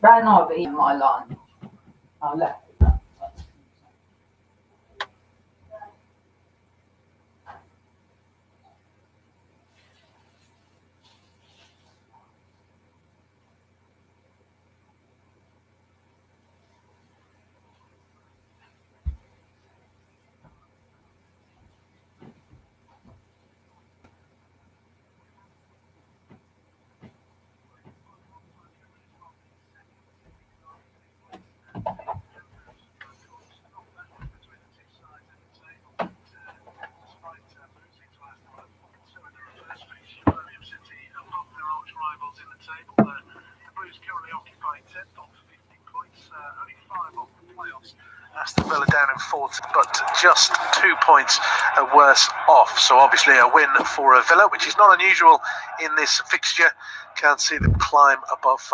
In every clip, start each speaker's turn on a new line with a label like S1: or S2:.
S1: Ran over in my line. I left.
S2: Aston Villa down in fourth, but just 2 points worse off. So obviously a win for Villa, which is not unusual in this fixture. Can't see them climb above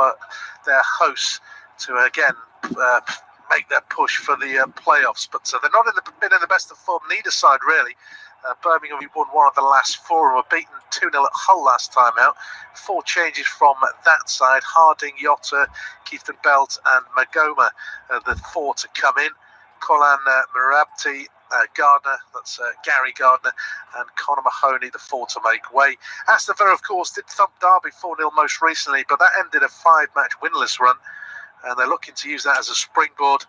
S2: their hosts to again make their push for the playoffs. But they're not been in the best of form, neither side really. Birmingham won one of the last four and were beaten 2-0 at Hull last time out. 4 changes from that side: Harding, Yotta, Keith and Belt and Magoma, the 4 to come in. Kolan Mirabti, Gardner, that's Gary Gardner, and Conor Mahoney, the 4 to make way. Aston Villa, of course, did thump Derby 4-0 most recently, but that ended a 5-match winless run, and they're looking to use that as a springboard.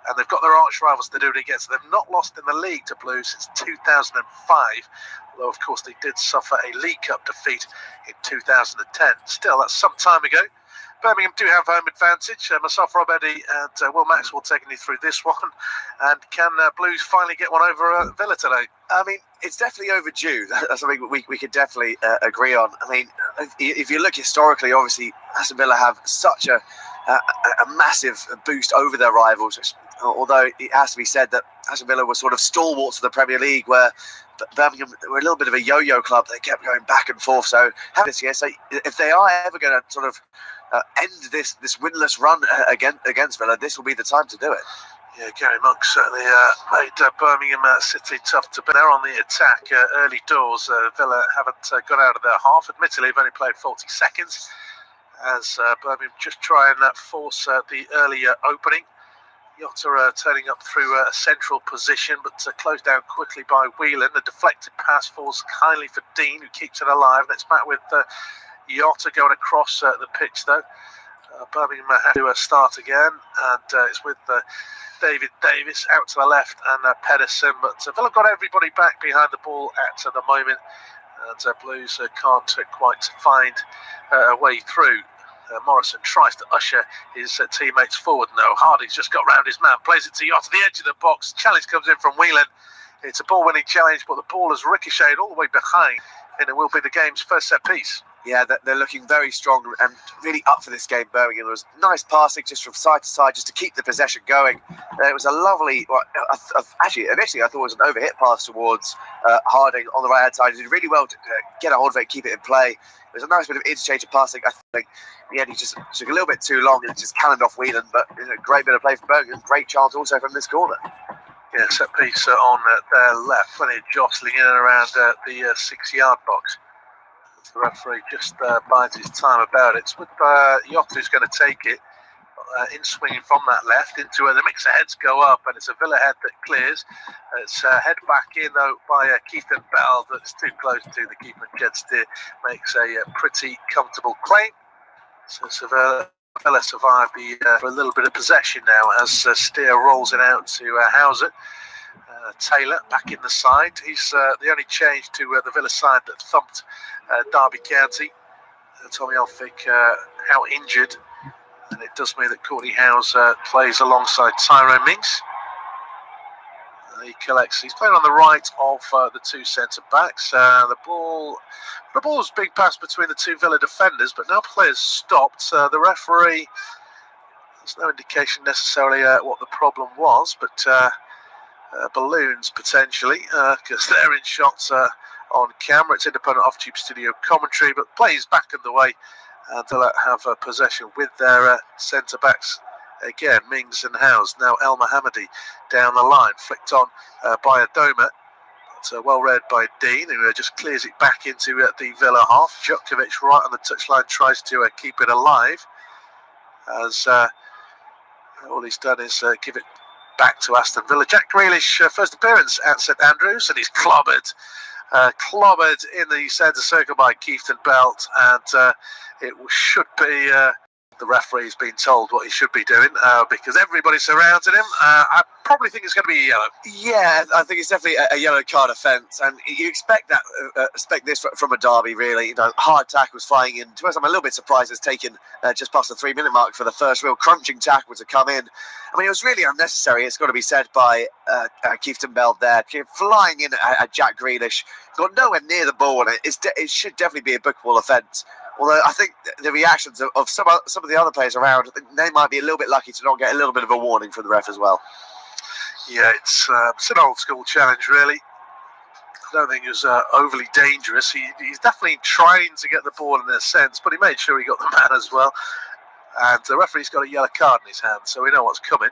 S2: And they've got their arch rivals to do it against. They've not lost in the league to Blues since 2005, although, of course, they did suffer a League Cup defeat in 2010. Still, that's some time ago. Birmingham do have home advantage. Myself, Rob Eddy, and Will Maxwell taking you through this one. And can Blues finally get one over Villa today?
S3: I mean, it's definitely overdue. That's something we could definitely agree on. I mean, if you look historically, obviously, Aston Villa have such a massive boost over their rivals. Although it has to be said that Aston Villa were sort of stalwarts of the Premier League, where Birmingham were a little bit of a yo-yo club. They kept going back and forth. So this year, so if they are ever going to sort of end this winless run against Villa, this will be the time to do it.
S2: Yeah, Gary Monk certainly made Birmingham City tough to beat. They're on the attack early doors. Villa haven't got out of their half. Admittedly, they've only played 40 seconds as Birmingham just try and force the earlier opening. Yotta turning up through a central position, but closed down quickly by Whelan. The deflected pass falls kindly for Dean, who keeps it alive. And it's back with Yotta going across the pitch, though. Birmingham have to start again, and it's with David Davis out to the left and Pedersen. But Villa got everybody back behind the ball at the moment, and Blues can't quite find a way through. Morrison tries to usher his teammates forward. No, Harding's just got round his man, plays it to Yotta, the edge of the box. Challenge comes in from Whelan. It's a ball-winning challenge, but the ball has ricocheted all the way behind, and it will be the game's first set piece.
S3: Yeah, they're looking very strong and really up for this game, Birmingham. There was nice passing just from side to side just to keep the possession going. It was a lovely, actually, initially I thought it was an overhit pass towards Harding on the right-hand side. He did really well to get a hold of it and keep it in play. It was a nice bit of interchange of passing. I think in the end he just took a little bit too long and just cannoned off Whelan, but great bit of play from Birmingham. Great chance also from this corner.
S2: Yeah, set piece on their left, plenty of jostling in and around the 6-yard box. The referee just bides his time about it. It's with Yotta who's going to take it, in swinging from that left into the mix of heads go up, and it's a Villa head that clears. It's head back in though by Keith and Bell, that's too close to the keeper. Jed Steer makes a pretty comfortable claim. So Villa survive for a little bit of possession now as Steer rolls it out to Hauser. Taylor back in the side. He's the only change to the Villa side that thumped Derby County. Tommy Elphick out injured, and it does mean that Courtney Howes plays alongside Tyrone Mings. He collects. He's playing on the right of the two centre backs. The ball's big pass between the two Villa defenders, but no players stopped. The referee, there's no indication necessarily what the problem was, but balloons potentially, because they're in shots on camera. It's independent off-tube studio commentary, but plays back underway, and they'll have possession with their centre backs again, Mings and Howes. Now El Mohammadi down the line, flicked on by Adoma. It's well read by Dean, who just clears it back into the Villa half. Djokovic right on the touchline tries to keep it alive. as all he's done is give it back to Aston Villa. Jack Grealish, first appearance at St Andrews, and he's clobbered in the centre circle by Keefton Belt, and it should be the referee's been told what he should be doing because everybody surrounded him. I probably think it's going to be a yellow.
S3: Yeah, I think it's definitely a yellow card offence, and you expect this from a derby, really. You know, hard tackles flying in. To us, I'm a little bit surprised it's taken just past the 3-minute mark for the first real crunching tackle to come in. I mean, it was really unnecessary. It's got to be said by Keefton Belt there, flying in at Jack Grealish, got nowhere near the ball, and it should definitely be a bookable offence. Although I think the reactions of some of the other players around, I think they might be a little bit lucky to not get a little bit of a warning from the ref as well.
S2: Yeah, it's an old school challenge, really. I don't think it was overly dangerous. He's definitely trying to get the ball in a sense, but he made sure he got the man as well. And the referee's got a yellow card in his hand, so we know what's coming.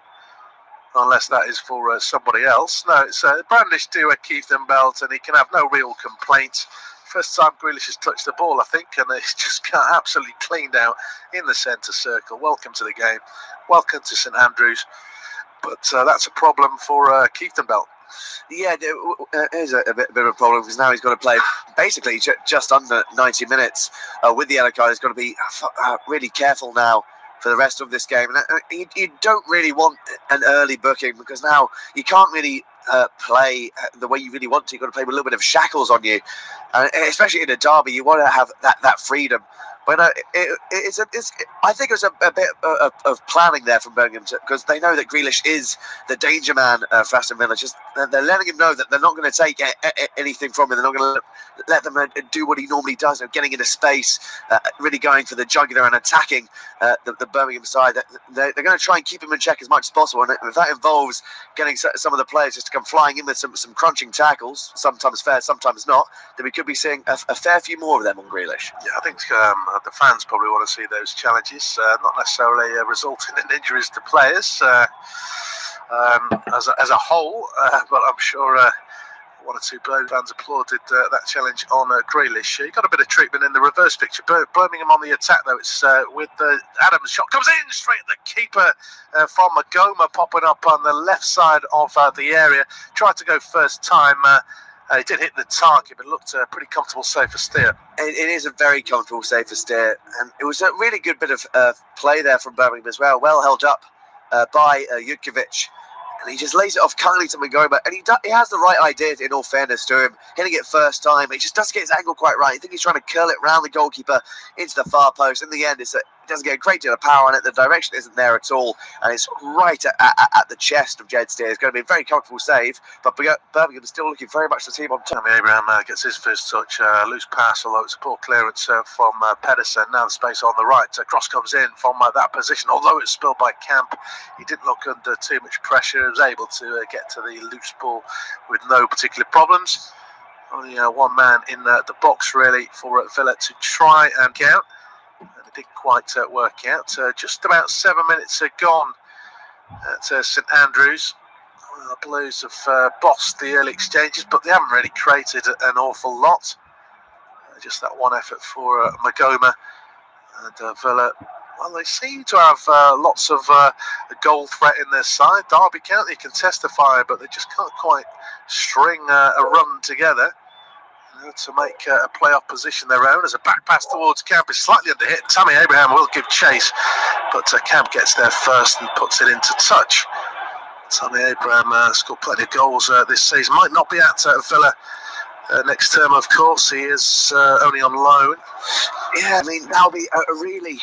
S2: Unless that is for somebody else. No, it's brandished to Keefton Belt, and he can have no real complaint. First time Grealish has touched the ball, I think, and he's just got absolutely cleaned out in the centre circle. Welcome to the game. Welcome to St Andrews. But that's a problem for Keefton Belt.
S3: Yeah, it is a bit of a problem because now he's got to play basically just under 90 minutes with the yellow card. He's got to be really careful now for the rest of this game. And you don't really want an early booking because now you can't really play the way you really want to. You've got to play with a little bit of shackles on you. Especially in a derby, you want to have that freedom. But I think it was a bit of planning there from Birmingham because they know that Grealish is the danger man for Aston Villa. Just they're letting him know that they're not going to take anything from him. They're not going to let them do what he normally does, getting into space, really going for the jugular and attacking the Birmingham side. They're going to try and keep him in check as much as possible. And if that involves getting some of the players just to come flying in with some crunching tackles, sometimes fair, sometimes not, then we could be seeing a fair few more of them on Grealish.
S2: Yeah, I think the fans probably want to see those challenges, not necessarily resulting in injuries to players as a whole, but I'm sure one or two fans applauded that challenge on Grealish. He got a bit of treatment in the reverse picture. Birmingham on the attack, though. It's with Adams' shot comes in straight at the keeper from Magoma, popping up on the left side of the area. Tried to go first time. He did hit the target, but it looked a pretty comfortable save for steer.
S3: It is a very comfortable save for steer, and it was a really good bit of play there from Birmingham as well. Well held up by Jutkiewicz, and he just lays it off kindly to Magoma, and he has the right idea, in all fairness to him, hitting it first time. He just doesn't get his angle quite right. I think he's trying to curl it round the goalkeeper into the far post. In the end, it doesn't get a great deal of power on it. The direction isn't there at all, and it's right at the chest of Jed Steer. It's going to be a very comfortable save, but Birmingham is still looking very much the team on top.
S2: Tammy Abraham gets his first touch, loose pass, although it's a poor clearance from Pedersen. Now the space on the right. Cross comes in from that position, although it's spilled by Camp. He didn't look under too much pressure. He was able to get to the loose ball with no particular problems. Only one man in the box, really, for Villa to try and count. And it didn't quite work out. Just about 7 minutes are gone at St Andrews. The Blues have bossed the early exchanges, but they haven't really created an awful lot. Just that one effort for Magoma. And Villa, well, they seem to have lots of goal threat in their side. Derby County can testify, but they just can't quite string a run together to make a playoff position their own. As a back pass towards Camp is slightly under hit. Tammy Abraham will give chase, but Camp gets there first and puts it into touch. Tammy Abraham scored plenty of goals this season. Might not be at Villa next term, of course. He is only on loan.
S3: Yeah, I mean, that'll be a really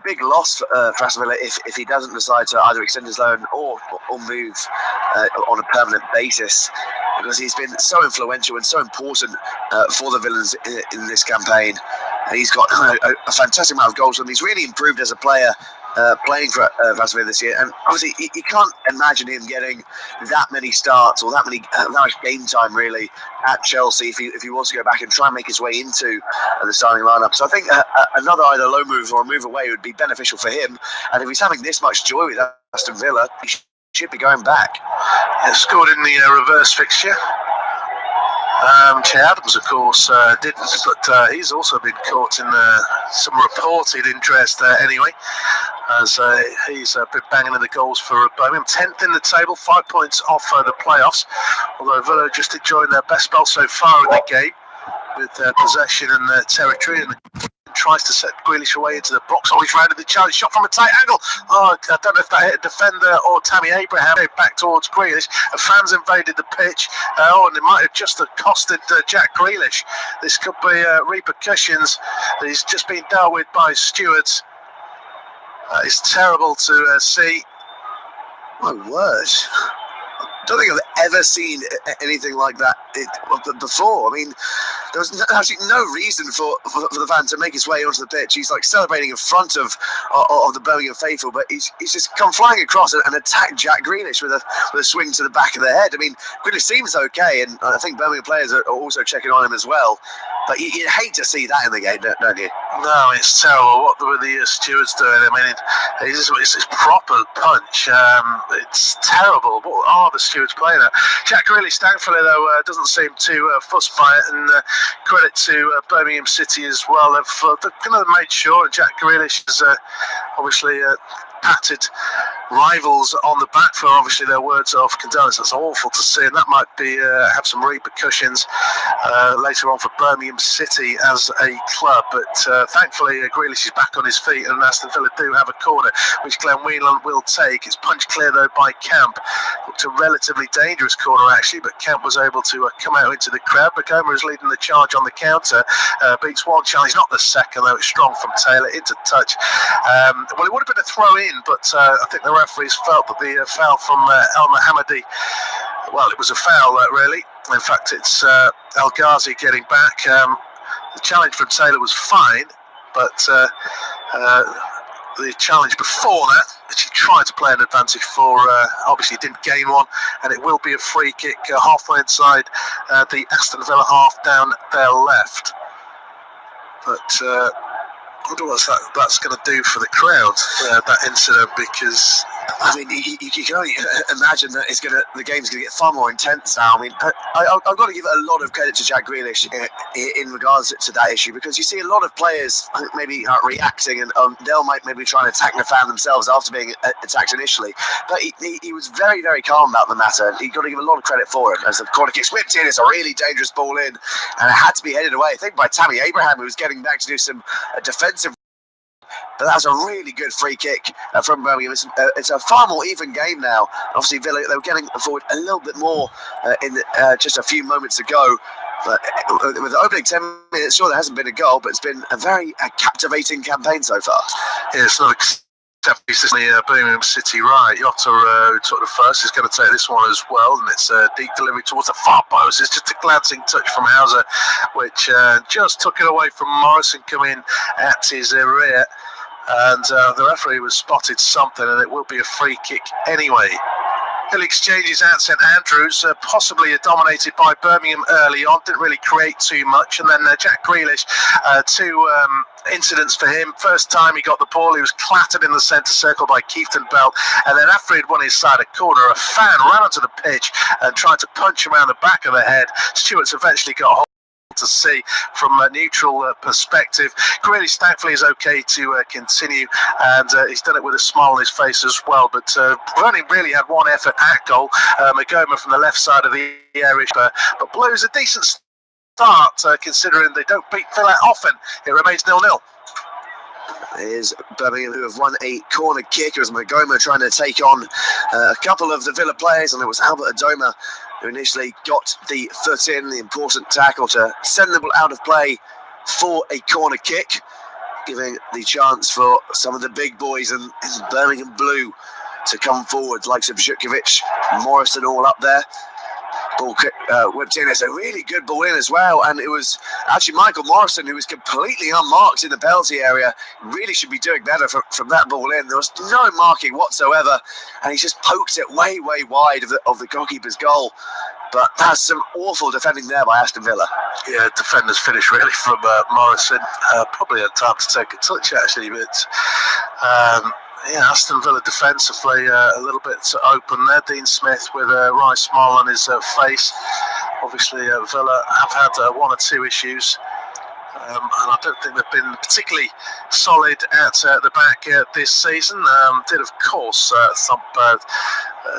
S3: big loss for Aston Villa if he doesn't decide to either extend his loan or move on a permanent basis, because he's been so influential and so important for the Villains in this campaign. And he's got a fantastic amount of goals, and he's really improved as a player playing for Aston Villa this year. And obviously, you can't imagine him getting that many starts or that much game time really at Chelsea if he wants to go back and try and make his way into the starting lineup. So I think another either loan move or a move away would be beneficial for him. And if he's having this much joy with Aston Villa, he should be going back.
S2: Scored in the reverse fixture. Che Adams, of course, didn't, but he's also been caught in some reported interest anyway. as he's been banging in the goals for Birmingham. 10th in the table, 5 points off the playoffs, although Villa just enjoying their best spell so far in the game with possession and territory, and tries to set Grealish away into the box. Oh, he's rounded the challenge, shot from a tight angle. Oh, I don't know if that hit a defender or Tammy Abraham. Back towards Grealish. The fans invaded the pitch. And it might have just accosted Jack Grealish. This could be repercussions. He's just been dealt with by stewards. It's terrible to see.
S3: My word. I don't think I've ever seen anything like that before. I mean, there was actually no reason for the fan to make his way onto the pitch. He's like celebrating in front of the Birmingham faithful, but he's just come flying across and attacked Jack Grealish with a swing to the back of the head. I mean, Grealish seems okay, and I think Birmingham players are also checking on him as well. But you'd hate to see that in the game, don't you?
S2: No, it's terrible. What were the stewards doing? I mean, it's proper punch. It's terrible. What are the stewards playing at? Jack Grealish, thankfully, though, doesn't seem too fussed by it. And credit to Birmingham City as well. They've kind of made sure Jack Grealish is obviously patted rivals on the back for obviously their words of condolence. That's awful to see, and that might be have some repercussions later on for Birmingham City as a club. But thankfully Grealish is back on his feet, and Aston Villa do have a corner which Glenn Whelan will take. It's punched clear though by Camp. Looked a relatively dangerous corner actually, but Camp was able to come out into the crowd. Bacoma is leading the charge on the counter, beats one challenge, not the second though. It's strong from Taylor into touch. Well, it would have been a throw in, but I think the referees felt that the foul from El Mohammadi, well, it was a foul really. In fact, it's El Ghazi getting back. The challenge from Taylor was fine, but the challenge before that, which he tried to play an advantage for, obviously didn't gain one, and it will be a free kick halfway inside the Aston Villa half down their left. But I wonder what that's going to do for the crowd, that incident, because
S3: I mean, you can only imagine that the game's going to get far more intense now. I mean, I've got to give a lot of credit to Jack Grealish in regards to that issue, because you see a lot of players maybe reacting, and they'll maybe try and attack the fan themselves after being attacked initially. But he was very, very calm about the matter, and you've got to give a lot of credit for it. As the corner kick's whipped in, it's a really dangerous ball in, and it had to be headed away, I think, by Tammy Abraham, who was getting back to do some defensive. But that was a really good free kick from Birmingham. It's a far more even game now. Obviously, Villa, they were getting forward a little bit more just a few moments ago. But with the opening 10 minutes, sure, there hasn't been a goal, but it's been a very captivating campaign so far.
S2: Yeah, it's not exceptionally Birmingham City right. Yotta, who took the first, is going to take this one as well, and it's a deep delivery towards the far post. It's just a glancing touch from Hauser, which just took it away from Morrison coming at his rear. And the referee was spotted something, and it will be a free kick anyway. Hill exchanges at St Andrews, possibly dominated by Birmingham early on, didn't really create too much. And then Jack Grealish, two incidents for him. First time he got the ball, he was clattered in the centre circle by Keefton Bell. And then after he'd won his side a corner, a fan ran onto the pitch and tried to punch him around the back of the head. Stewart's eventually got hold to see from a neutral perspective. Grealish thankfully is okay to continue, and he's done it with a smile on his face as well. But we've only really had one effort at goal. Magoma from the left side of the area, but Blues a decent start considering they don't beat Villa often. It remains 0-0.
S3: Is Birmingham, who have won a corner kick. It was Magoma trying to take on a couple of the Villa players, and it was Albert Adoma who initially got the foot in, the important tackle to send the ball out of play for a corner kick, giving the chance for some of the big boys in Birmingham blue to come forward, likes of Zhukovic, Morrison all up there. Ball whipped in. It's a really good ball in as well, and it was actually Michael Morrison who was completely unmarked in the penalty area. Really should be doing better from that ball in. There was no marking whatsoever, and he just poked it way wide of the goalkeeper's goal. But that's some awful defending there by Aston Villa.
S2: Yeah, defenders finish really from Morrison. Probably had time to take a touch actually, but yeah, Aston Villa defensively a little bit open there. Dean Smith with a wry smile on his face. Obviously, Villa have had one or two issues And I don't think they've been particularly solid at the back this season. Did, of course, thump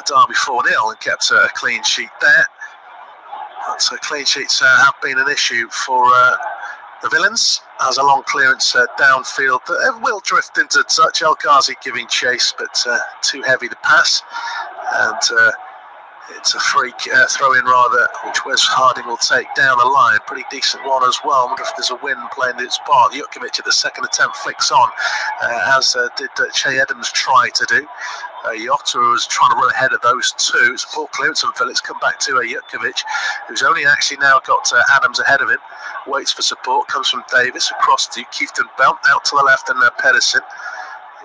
S2: Derby 4-0 and kept a clean sheet there. So clean sheets have been an issue for the Villains, as a long clearance downfield that will drift into touch. El Ghazi giving chase, but too heavy to pass, and it's a free throw-in rather, which Wes Harding will take down the line. Pretty decent one as well. I wonder if there's a wind playing its part. Jutkovic at the second attempt flicks on, as did Che Adams try to do. Jota was trying to run ahead of those two. It's a poor clearance from Phillips. Come back to Jutkovic, who's only actually now got Adams ahead of him. Waits for support. Comes from Davis across to Keefton Belt, out to the left, and Pedersen.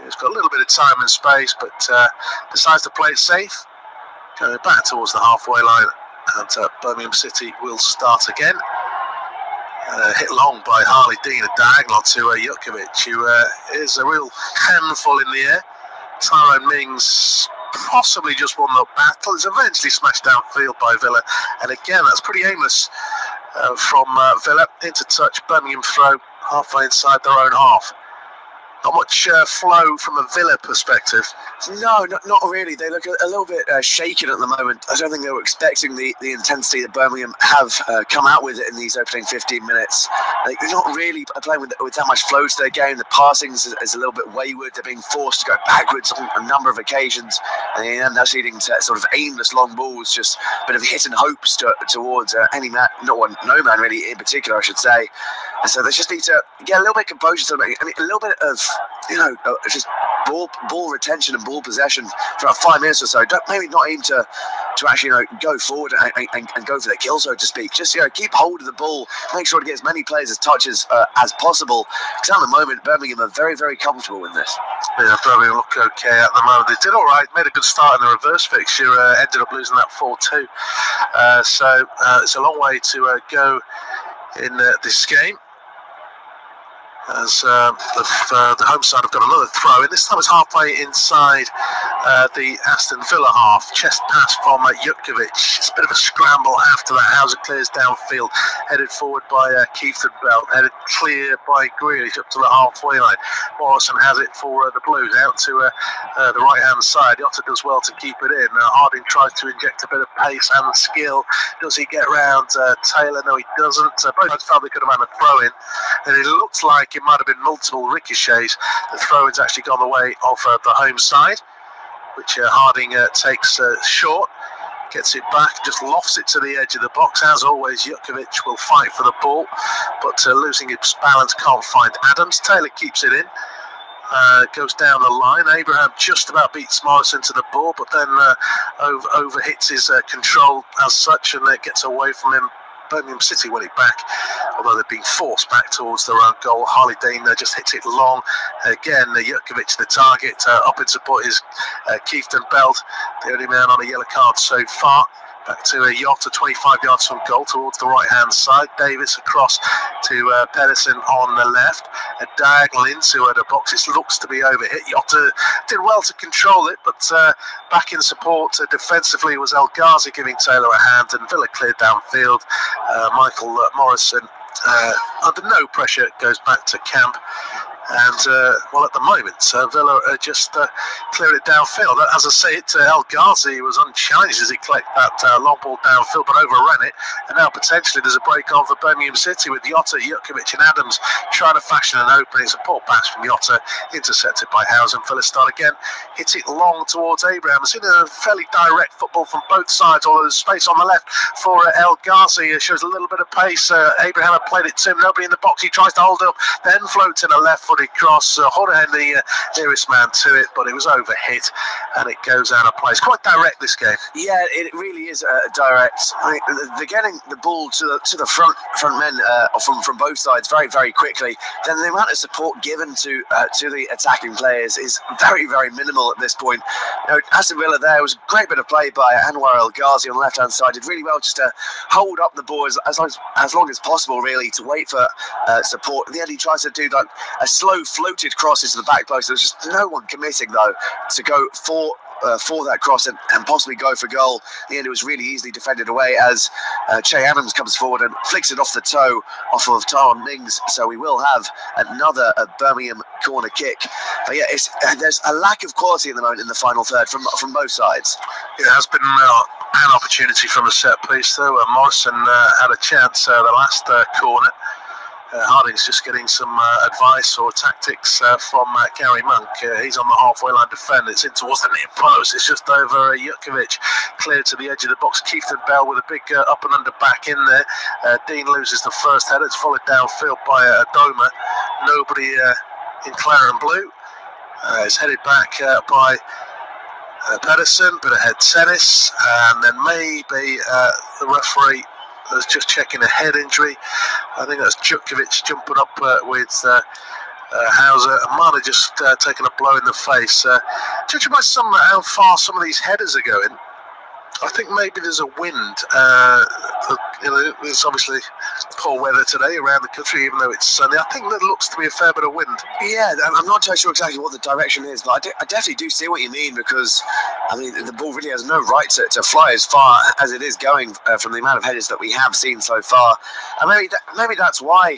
S2: He's got a little bit of time and space, but decides to play it safe. Going back towards the halfway line, and Birmingham City will start again. Hit long by Harley Dean, a diagonal to Jutkovic, who is a real handful in the air. Tyrone Mings possibly just won the battle. It's eventually smashed downfield by Villa, and again that's pretty aimless from Villa. Into touch, Birmingham throw halfway inside their own half. Not much flow from a Villa perspective.
S3: No, not really. They look a little bit shaken at the moment. I don't think they were expecting the intensity that Birmingham have come out with in these opening 15 minutes. They're not really playing with that much flow to their game. The passing is a little bit wayward. They're being forced to go backwards on a number of occasions, and they end up leading to sort of aimless long balls, just a bit of hit and hopes towards any man, no man really in particular, I should say. And so they just need to get a little bit of composure. I mean, a little bit of just ball retention and ball possession for about 5 minutes or so. Maybe not aim to actually go forward and go for the kill, so to speak. Just keep hold of the ball, make sure to get as many players as touches as possible. Because at the moment, Birmingham are very, very comfortable in this.
S2: Yeah, Birmingham look okay at the moment. They did all right, made a good start in the reverse fixture, ended up losing that 4-2. So it's a long way to go in this game, as the home side have got another throw, and this time it's halfway inside the Aston Villa half. Chest pass from Jutkovic. It's a bit of a scramble after that. Hauser clears downfield, headed forward by Keefton Belt, headed clear by Grealish up to the halfway line. Morrison has it for the Blues, out to the right hand side. Jota does well to keep it in. Harding tries to inject a bit of pace and skill. Does he get round Taylor? No, he doesn't. Both sides felt they could have had a throw in, and it looks like it might have been multiple ricochets. The throw-in's actually gone the way of the home side, which Harding takes short, gets it back, just lofts it to the edge of the box. As always, Jutkovic will fight for the ball, but losing his balance, can't find Adams. Taylor keeps it in, goes down the line. Abraham just about beats Morrison to the ball, but then over hits his control as such, and it gets away from him. Birmingham City win it back, although they're being forced back towards their own goal. Harley Dean just hits it long. Again, Jutkovic the target. Up in support is Keefton Belt, the only man on a yellow card so far. Back to Jota, 25 yards from goal towards the right-hand side. Davis across to Pedersen on the left. A diagonal into the box. It looks to be overhit. Jota did well to control it, but back in support defensively was El Ghazi giving Taylor a hand, and Villa cleared downfield. Michael Morrison, under no pressure, goes back to camp. And, at the moment, Villa just cleared it downfield. As I say, El Ghazi was unchallenged as he collected that long ball downfield, but overran it. And now potentially there's a break on for Birmingham City with Jota, Jutkovic and Adams trying to fashion an opening. It's a poor pass from Jota, intercepted by Hauser. And Villa start again, hits it long towards Abraham. It's in a fairly direct football from both sides, although there's space on the left for El Ghazi. It shows a little bit of pace. Abraham had played it to him, nobody in the box. He tries to hold up, then floats in a left foot cross. Horahan, the nearest man to it, but it was overhit and it goes out of place. Quite direct, this game.
S3: Yeah, it really is direct. They're getting the ball to the front men from both sides very, very quickly. Then the amount of support given to the attacking players is very, very minimal at this point. Aston Villa there was a great bit of play by Anwar El Ghazi on the left hand side. Did really well just to hold up the ball as long as possible, really, to wait for support. In the end, he tries to do a slow floated crosses to the back post. There's just no one committing though to go for for that cross and possibly go for goal. In the end, it was really easily defended away as Che Adams comes forward and flicks it off the toe off of Tyrone Mings. So we will have another Birmingham corner kick. But yeah, there's a lack of quality at the moment in the final third from both sides.
S2: It has been an opportunity from a set piece, though. Morrison had a chance the last corner. Harding's just getting some advice or tactics from Gary Monk. He's on the halfway line defend. It's in towards the near post. It's just over Jutkovic, cleared to the edge of the box. Keith Bell with a big up and under back in there. Dean loses the first header. It's followed downfield by Adoma. Nobody in claret and blue. It's headed back by Pedersen, bit of head tennis, and then maybe the referee was just checking a head injury. I think that's Jutkovic jumping up with Hauser, and might have just taken a blow in the face. Judging by how far some of these headers are going, I think maybe there's a wind. There's obviously poor weather today around the country, even though it's sunny. I think there looks to be a fair bit of wind.
S3: Yeah, I'm not totally sure exactly what the direction is, but I definitely do see what you mean, because I mean the ball really has no right to fly as far as it is going from the amount of headers that we have seen so far. And maybe that's why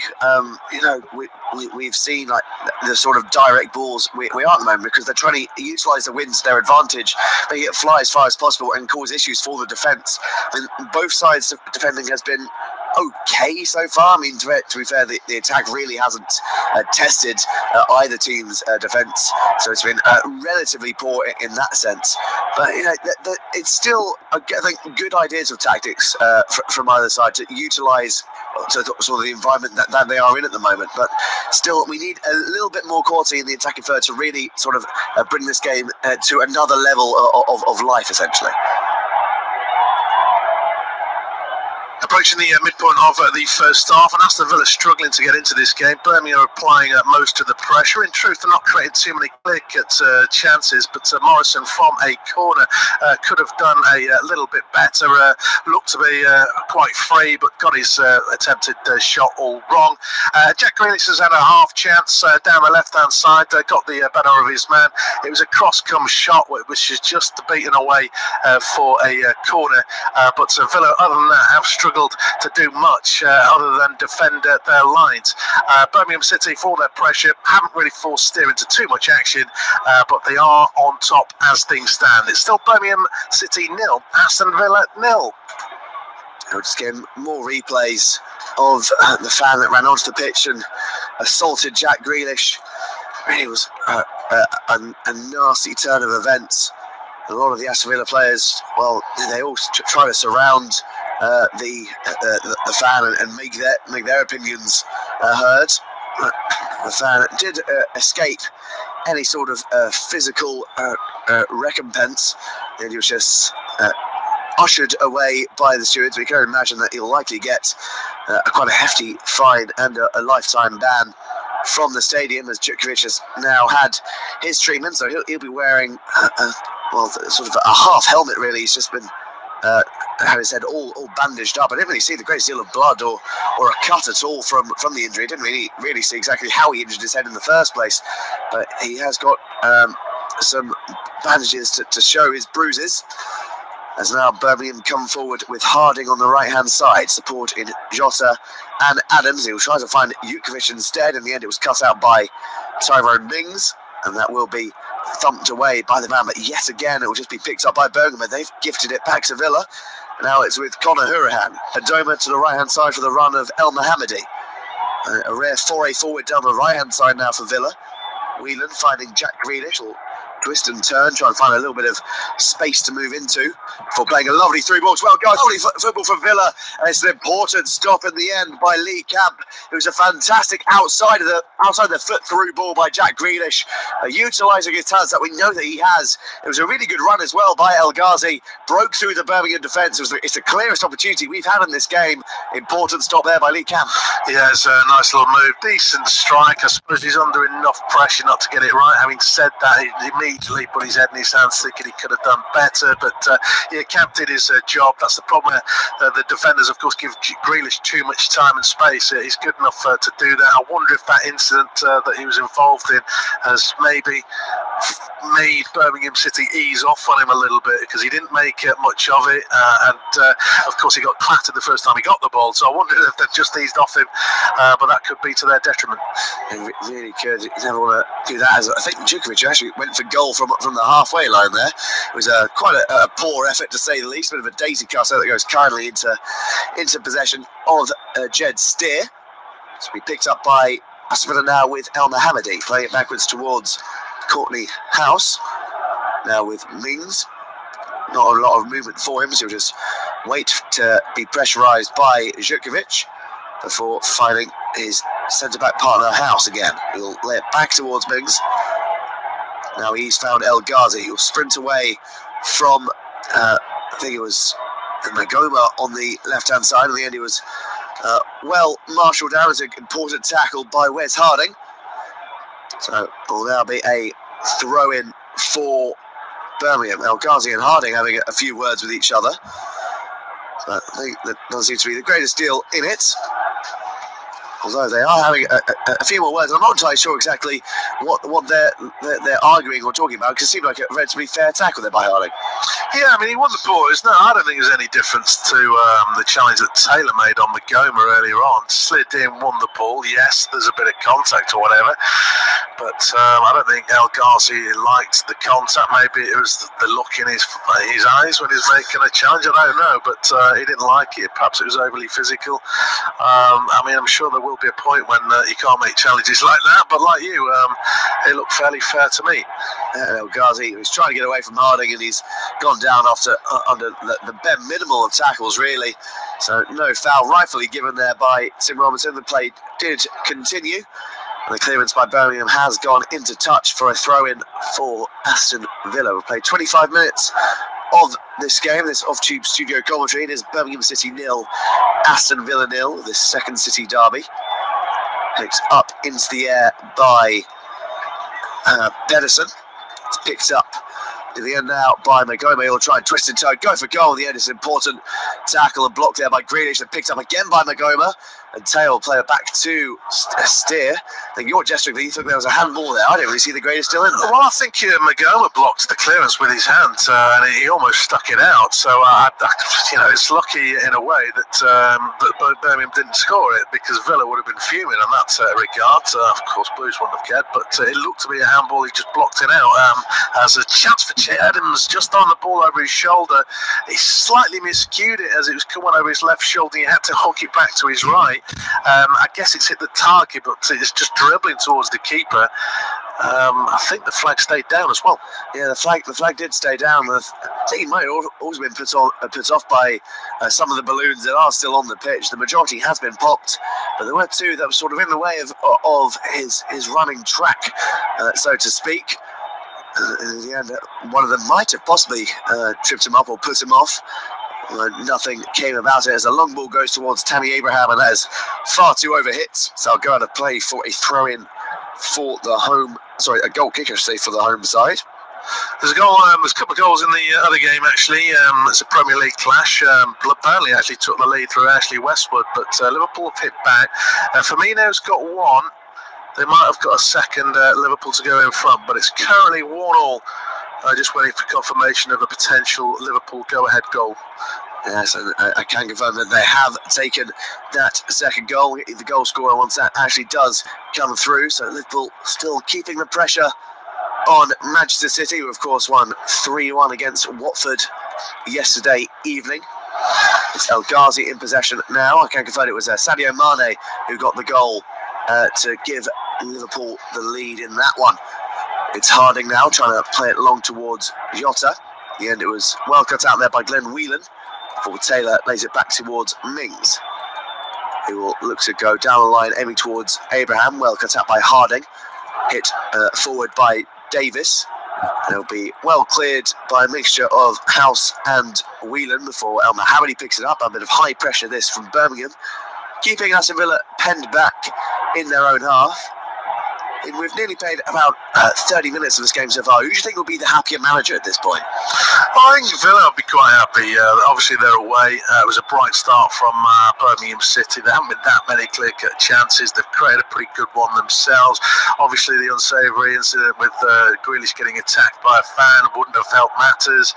S3: we've seen like the sort of direct balls we are at the moment, because they're trying to utilise the wind to their advantage, make it fly as far as possible and cause issues for the defence. I mean, both sides of defending has been okay so far. I mean, to be fair, the attack really hasn't tested either team's defence, so it's been relatively poor in that sense. But it's still, I think, good ideas of tactics from either side to utilise sort of the environment that they are in at the moment. But still, we need a little bit more quality in the attacking third to really sort of bring this game to another level of life, essentially.
S2: Approaching the midpoint of the first half, and Aston Villa struggling to get into this game. Birmingham are applying most of the pressure. In truth, they're not creating too many clear-cut chances, but Morrison from a corner could have done a little bit better. Looked to be quite free, but got his attempted shot all wrong. Jack Grealish has had a half chance down the left-hand side, got the better of his man. It was a cross-come shot, which is just beaten away for a corner. But Villa, other than that, have struggled to do much other than defend their lines. Birmingham City, for their pressure, haven't really forced steer into too much action, but they are on top as things stand. It's still Birmingham City 0, Aston Villa 0.
S3: We're just getting more replays of the fan that ran onto the pitch and assaulted Jack Grealish. Really was a nasty turn of events. A lot of the Aston Villa players, well, they all try to surround the fan and make their opinions heard. The fan did escape any sort of physical recompense, and he was just ushered away by the stewards. We can imagine that he'll likely get quite a hefty fine and a lifetime ban from the stadium, as Jutkovic has now had his treatment, so he'll be wearing sort of a half helmet. Really, he's just been had his head all bandaged up. I didn't really see the great deal of blood or a cut at all from the injury. I didn't really see exactly how he injured his head in the first place, but he has got some bandages to show his bruises. As now Birmingham come forward with Harding on the right-hand side, supporting Jota and Adams. He will try to find Jutkovic instead. In the end, it was cut out by Tyrone Mings, and that will be thumped away by the man. But yet again, it will just be picked up by Birmingham. They've gifted it back to Villa. Now it's with Conor Hourihane. Adoma to the right-hand side for the run of El Mohammadi. A rare foray forward down the right-hand side now for Villa. Whelan finding Jack Grealish. Will twist and turn, try and find a little bit of space to move into before playing a lovely through ball. Well, guys, lovely football for Villa, and it's an important stop in the end by Lee Camp. It was a fantastic outside the foot through ball by Jack Grealish, utilising his talents that we know that he has. It was a really good run as well by El Ghazi, broke through the Birmingham defence. It's the clearest opportunity we've had in this game. Important stop there by Lee Camp.
S2: Yeah, it's a nice little move, decent strike. I suppose he's under enough pressure not to get it right. Having said that, he immediately put his head in his hands thinking he could have done better, but Camp did his job. That's the problem. The defenders, of course, give Grealish too much time and space. He's good enough to do that. I wonder if that incident that he was involved in has maybe made Birmingham City ease off on him a little bit because he didn't make much of it, and of course he got clattered the first time he got the ball, so I wondered if they'd just eased off him, but that could be to their detriment.
S3: It really could. You never want to do that. As I think Djukovic actually went for goal from the halfway line there. It was quite a poor effort to say the least, bit of a daisy cutter that goes kindly into possession of Jed Steer. So we picked up by Aston Villa now with El Mohammadi, playing it backwards towards Courtney House. Now with Mings. Not a lot of movement for him, so he'll just wait to be pressurised by Djukovic before finding his centre-back partner House again. He'll lay it back towards Mings. Now he's found El Ghazi. He'll sprint away from, I think it was Magoma on the left-hand side. In the end, he was well marshalled down as an important tackle by Wes Harding. So it will now be a throw-in for Birmingham. El Ghazi and Harding having a few words with each other. But I think that doesn't seem to be the greatest deal in it. Although they are having a few more words. I'm not entirely sure exactly what they're arguing or talking about, because it seemed like a relatively fair tackle there by Harding.
S2: Yeah, I mean, he won the ball. No, I don't think there's any difference to the challenge that Taylor made on Magoma earlier on. Slid in, won the ball. Yes, there's a bit of contact or whatever, but I don't think El Ghazi liked the contact. Maybe it was the look in his eyes when he's making a challenge. I don't know, but he didn't like it. Perhaps it was overly physical. I mean, I'm sure there will be a point when you can't make challenges like that, but like you, it looked fairly fair to me.
S3: El Ghazi was trying to get away from Harding, and he's gone down after under the bare minimal of tackles, really. So no foul rightfully given there by Tim Robinson. The play did continue, and the clearance by Birmingham has gone into touch for a throw-in for Aston Villa. We've played 25 minutes of this game, this off-tube studio commentary. It is Birmingham City 0, Aston Villa 0, this second City derby. Picked up into the air by Pedersen. It's picked up in the end now by Magoma. He'll try and twist and turn, go for goal. In the end, it's an important tackle and blocked there by Grealish, and picked up again by Magoma. And Taylor will play it back to Steer. I think you're gesturing that you think there was a handball there. I don't really see the greatest still in there.
S2: Well, I think Magoma blocked the clearance with his hand, and he almost stuck it out. So, it's lucky in a way that Birmingham didn't score it, because Villa would have been fuming on that regard. Of course, Blues wouldn't have cared, but it looked to be a handball. He just blocked it out. As a chance for Chet Adams, just on the ball over his shoulder. He slightly miscued it as it was coming over his left shoulder. He had to hook it back to his right. I guess it's hit the target, but it's just dribbling towards the keeper. I think the flag stayed down as well.
S3: Yeah, the flag did stay down. I think he might have also been put off by some of the balloons that are still on the pitch. The majority has been popped, but there were two that were sort of in the way of his running track, so to speak. In the end, one of them might have possibly tripped him up or put him off. Nothing came about it as a long ball goes towards Tammy Abraham, and that is far too overhit. So I'll go out of play for a throw-in for a goal kick, I should say, for the home side.
S2: There's a goal. There's a couple of goals in the other game, actually. It's a Premier League clash. Burnley actually took the lead through Ashley Westwood, but Liverpool have hit back. Firmino's got one. They might have got a second, Liverpool to go in front, but it's currently 1-1. Just waiting for confirmation of a potential Liverpool go-ahead goal.
S3: Yes, and I can confirm that they have taken that second goal. The goal scorer, once that actually does come through. So Liverpool still keeping the pressure on Manchester City, who of course won 3-1 against Watford yesterday evening. It's El Ghazi in possession now. I can confirm it was Sadio Mane who got the goal to give Liverpool the lead in that one. It's Harding now trying to play it long towards Jota. In the end, it was well cut out there by Glenn Whelan. Before Taylor lays it back towards Mings, who will look to go down the line, aiming towards Abraham. Well cut out by Harding. Hit forward by Davis. And it'll be well cleared by a mixture of House and Whelan before El Mohammadi picks it up. A bit of high pressure this from Birmingham, keeping Aston Villa penned back in their own half. we've nearly played about 30 minutes of this game so far. Who do you think will be the happier manager at this point?
S2: Well, I think Villa will be quite happy. Obviously, they're away. It was a bright start from Birmingham City. There haven't been that many clear-cut chances. They've created a pretty good one themselves. Obviously, the unsavoury incident with Grealish getting attacked by a fan wouldn't have helped matters.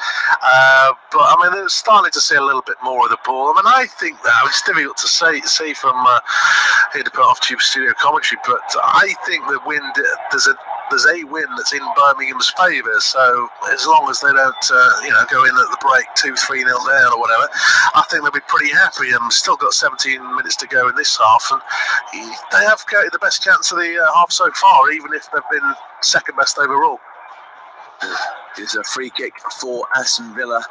S2: But, I mean, they're starting to see a little bit more of the ball. I mean, I think that it's difficult to see from here to put off Tube Studio commentary, but I think the wind, there's a win that's in Birmingham's favour. So as long as they don't, go in at the break 2-3-0 down or whatever, I think they'll be pretty happy. And still got 17 minutes to go in this half, and they have created the best chance of the half so far, even if they've been second best overall.
S3: Here's a free kick for Aston Villa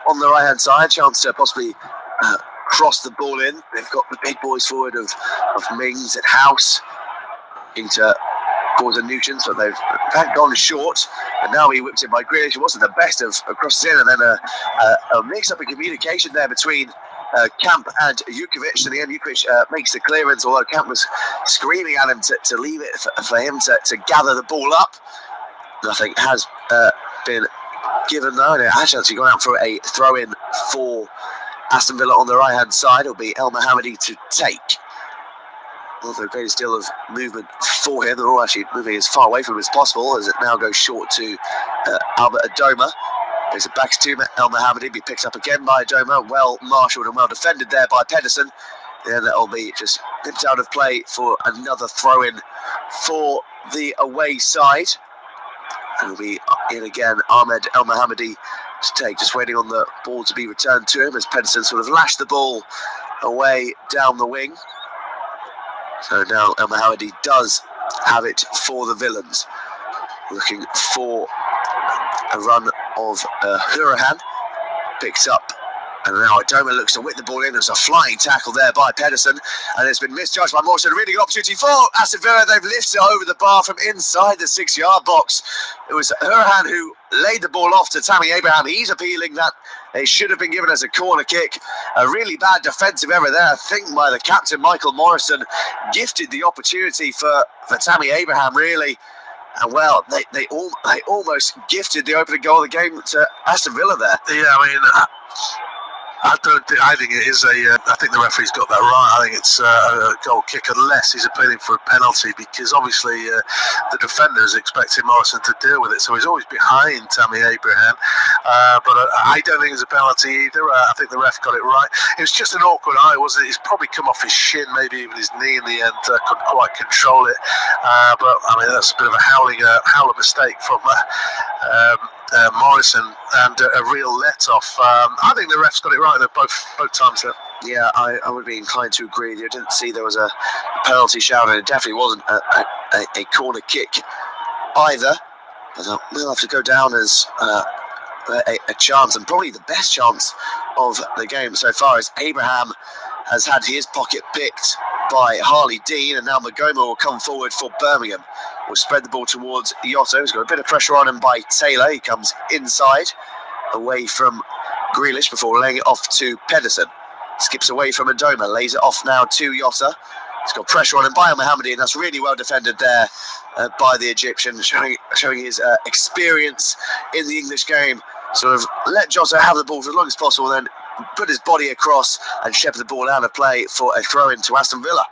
S3: on the right hand side. Chance to possibly cross the ball in. They've got the big boys forward of Mings and House into cause a nuisance, but they've gone short. And now he whips it by Grealish. It wasn't the best of crosses in, and then a mix up in communication there between Camp and Jukovic. In the end, Jukovic makes the clearance, although Camp was screaming at him to leave it for him to gather the ball up. Nothing has been given though. It has actually gone out for a throw in for Aston Villa on the right hand side. It'll be El Mohammadi to take. Although great deal of movement for him, they're all actually moving as far away from him as possible, as it now goes short to Albert Adoma. There's a back to El Mohammadi, be picked up again by Adoma, well marshalled and well defended there by Pedersen. Then that'll be just nipped out of play for another throw in for the away side. And will be in again, Ahmed El Mohammadi to take, just waiting on the ball to be returned to him as Pedersen sort of lashed the ball away down the wing. So now El Mohammadi does have it for the Villains. Looking for a run of Hurahan. Picks up. And now Adoma looks to whip the ball in. There's a flying tackle there by Pedersen. And it's been misjudged by Morrison. A really good opportunity for Aston Villa. They've lifted it over the bar from inside the 6-yard box. It was Hurahan who laid the ball off to Tammy Abraham. He's appealing that it should have been given as a corner kick. A really bad defensive error there, I think, by the captain, Michael Morrison. Gifted the opportunity for Tammy Abraham, really. And well, they almost gifted the opening goal of the game to Aston Villa there.
S2: Yeah, I mean, I think it is I think the referee's got that right. I think it's a goal kick unless he's appealing for a penalty, because obviously the defender is expecting Morrison to deal with it, so he's always behind Tammy Abraham. But I don't think it's a penalty either. I think the ref got it right. It was just an awkward eye, wasn't it? He's probably come off his shin, maybe even his knee in the end. Couldn't quite control it. But I mean, that's a bit of a howler mistake from Morrison, and a real let-off. I think the ref's got it right both times there.
S3: Yeah, I would be inclined to agree. I didn't see there was a penalty shout, and it definitely wasn't a corner kick either. But we'll have to go down as a chance, and probably the best chance of the game so far, as Abraham has had his pocket picked by Harley Dean, and now Magoma will come forward for Birmingham. Will spread the ball towards Yotto. He's got a bit of pressure on him by Taylor. He comes inside, away from Grealish before laying it off to Pedersen. Skips away from Adoma, lays it off now to Yotto. He's got pressure on him by Mohammadi, and that's really well defended there by the Egyptian, showing his experience in the English game. Sort of let Jota have the ball for as long as possible, then put his body across and shepherd the ball out of play for a throw-in to Aston Villa.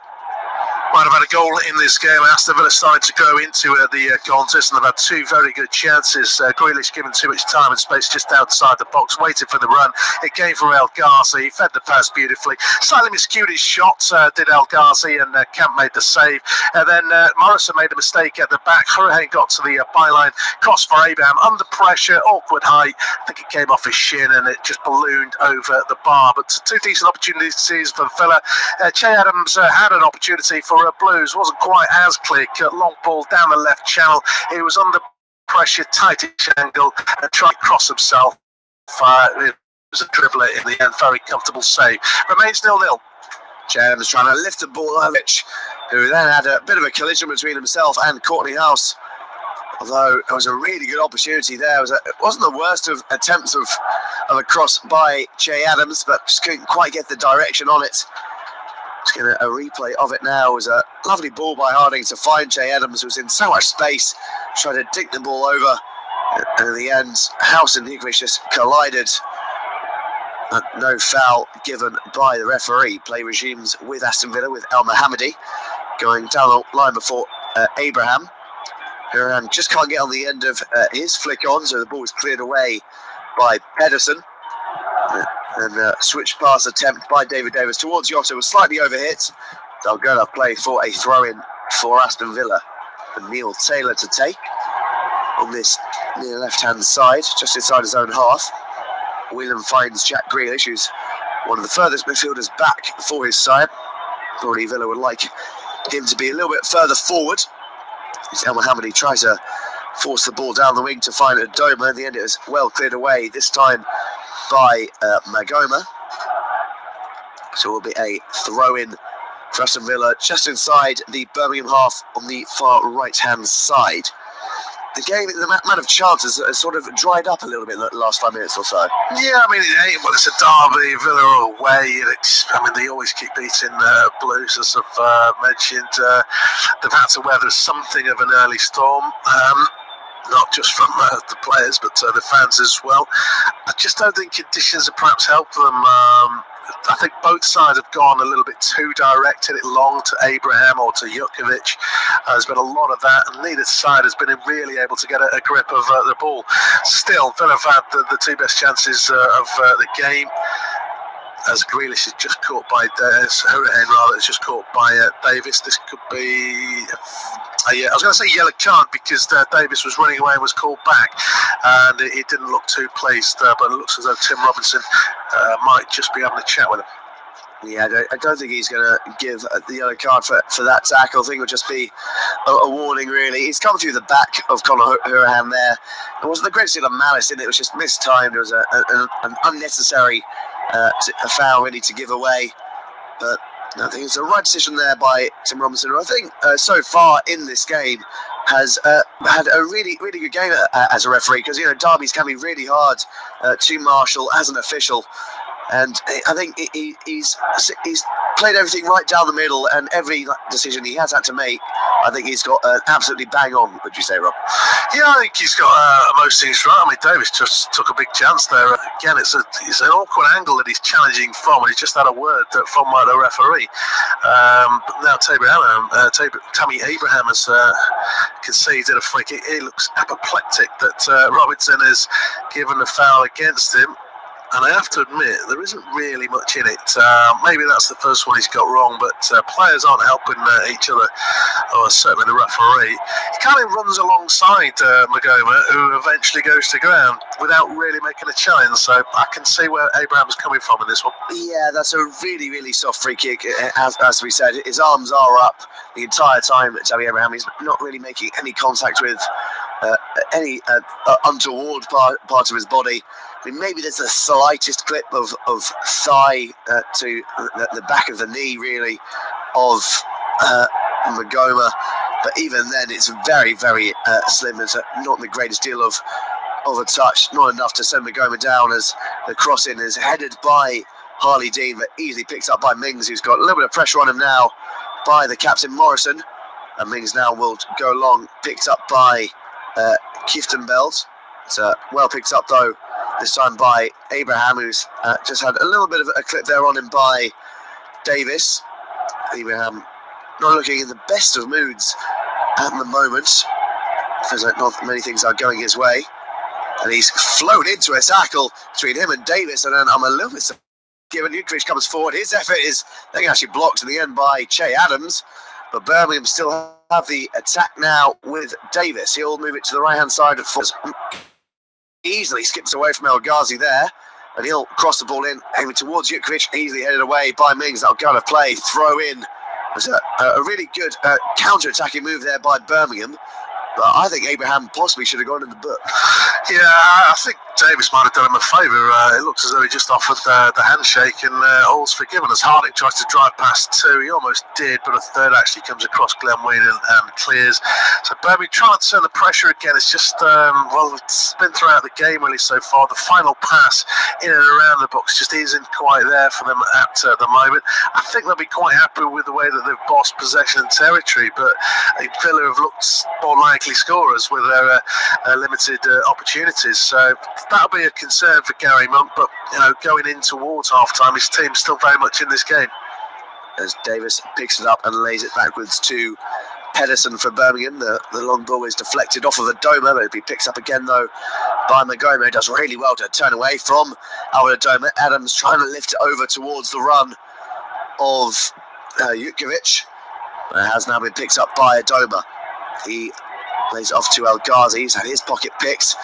S2: Might have had a goal in this game. Aston Villa starting to go into the contest, and they've had two very good chances. Grealish given too much time and space just outside the box, waiting for the run. It came from El Ghazi. He fed the pass beautifully. Slightly miscued his shot, did El Ghazi, and Camp made the save. And then Morrison made a mistake at the back. Hurahan got to the byline. Cross for Abraham. Under pressure, awkward height. I think it came off his shin, and it just ballooned over the bar. But two decent opportunities for Villa. Che Adams had an opportunity for Blues, wasn't quite as clear. Long ball down the left channel. He was under pressure, tightish angle, and tried to cross himself. It was a dribbler in the end. Very comfortable save. Remains 0-0.
S3: Che Adams trying to lift the ball over, who then had a bit of a collision between himself and Courtney House. Although it was a really good opportunity there. It wasn't the worst of attempts of a cross by Che Adams, but just couldn't quite get the direction on it. Just getting a replay of it now. It was a lovely ball by Harding to find Jay Adams, who was in so much space, trying to dink the ball over. And in the end, House and Nikvic just collided. No foul given by the referee. Play resumes with Aston Villa, with El Mohammadi going down the line before Abraham. Abraham just can't get on the end of his flick on, so the ball is cleared away by Pedersen. And switch pass attempt by David Davis towards Jota was slightly overhit. They'll go to play for a throw-in for Aston Villa. And Neil Taylor to take on this near left-hand side, just inside his own half. Whelan finds Jack Grealish, who's one of the furthest midfielders back for his side. Probably Villa would like him to be a little bit further forward. El Mohammadi tries to force the ball down the wing to find Adoma. In the end, it was well cleared away, this time by Magoma. So it will be a throw-in for Aston Villa just inside the Birmingham half on the far right-hand side. The game, the amount of chances has sort of dried up a little bit in the last 5 minutes or so.
S2: Yeah, I mean, it's a derby, Villa are away, and they always keep beating Blues, as I've mentioned. They've had to weather something of an early storm, not just from the players, but the fans as well. I just don't think conditions have perhaps helped them. I think both sides have gone a little bit too direct, hit it long to Abraham or to Jukovic. There's been a lot of that, and neither side has been really able to get a grip of the ball. Still, Villa have had the two best chances of the game, as Grealish is just caught by Hourihane, rather, is just caught by Davis. This could be I was going to say yellow card, because Davis was running away and was called back, and it didn't look too pleased, but it looks as though Tim Robinson might just be having a chat with him.
S3: Yeah, I don't think he's going to give the yellow card for that tackle. I think it would just be a warning, really. He's come through the back of Conor Hourihane there. It wasn't the greatest deal of malice in it. It was just mistimed. It was an unnecessary a foul, really, to give away. But I think it's the right decision there by Tim Robinson, who I think so far in this game has had a really, really good game as a referee, because, derbies can be really hard to marshal as an official. And I think he's played everything right down the middle, and every decision he has had to make, I think he's got absolutely bang on, would you say, Rob?
S2: Yeah, I think he's got most things right. I mean, Davis just took a big chance there. Again, it's an awkward angle that he's challenging from, and he's just had a word from the referee. But now Tammy Abraham has conceded a free kick. He looks apoplectic that Robinson has given the foul against him. And I have to admit, there isn't really much in it. Maybe that's the first one he's got wrong, but players aren't helping each other, or certainly the referee. He kind of runs alongside Magoma, who eventually goes to ground without really making a challenge. So I can see where Abraham's coming from in this one.
S3: Yeah, that's a really, really soft free kick. As we said, his arms are up the entire time. Tammy Abraham, he's not really making any contact with any untoward part of his body. I mean, maybe there's the slightest clip of thigh to the back of the knee, really, of Magoma. But even then, it's very, very slim. It's not the greatest deal of a touch. Not enough to send Magoma down, as the cross-in is headed by Harley Dean, but easily picked up by Mings, who's got a little bit of pressure on him now by the captain, Morrison. And Mings now will go long, picked up by Kieftenbeld. It's well picked up, though, this time by Abraham, who's just had a little bit of a clip there on him by Davis. Abraham not looking in the best of moods at the moment. Feels like not many things are going his way. And he's flown into a tackle between him and Davis, and then I'm a little bit given Jukovic comes forward. His effort is, I think, actually blocked in the end by Che Adams. But Birmingham still have the attack now with Davis. He'll move it to the right-hand side of Foz. Easily skips away from El Ghazi there, and he'll cross the ball in, aiming towards Jukovic, easily headed away by Mings. That'll go to play, throw in. There's a really good counter-attacking move there by Birmingham, but I think Abraham possibly should have gone in the book.
S2: Yeah, I think Davis might have done him a favour. It looks as though he just offered the handshake and all's forgiven as Harding tries to drive past two. He almost did, but a third actually comes across Glenn Whelan and clears. So Birmingham trying to turn the pressure again. It's just, it's been throughout the game really so far. The final pass in and around the box just isn't quite there for them at the moment. I think they'll be quite happy with the way that they've bossed possession and territory, but Villa have looked more likely scorers with their limited opportunities. So that'll be a concern for Gary Monk, but going in towards half-time, his team's still very much in this game.
S3: As Davis picks it up and lays it backwards to Pedersen for Birmingham. The long ball is deflected off of Adoma, but he picks up again though by Magoma. Does really well to turn away from Adoma. Adams trying to lift it over towards the run of Jutkiewicz. It has now been picked up by Adoma. He lays it off to El Ghazi. He's had his pocket picked,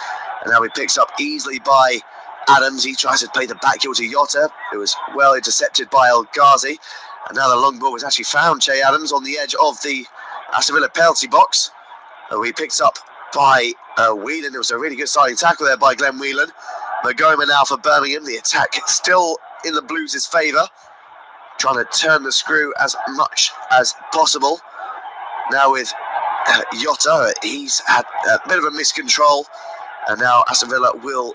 S3: and now he picks up easily by Adams. He tries to play the back heel to Jota. It was well intercepted by El Ghazi. And now the long ball was actually found Che Adams on the edge of the Aston Villa penalty box. He picks up by Whelan. It was a really good starting tackle there by Glenn Whelan. Magoma now for Birmingham. The attack still in the Blues' favour. Trying to turn the screw as much as possible. Now with Jota, he's had a bit of a miscontrol. And now Aston Villa will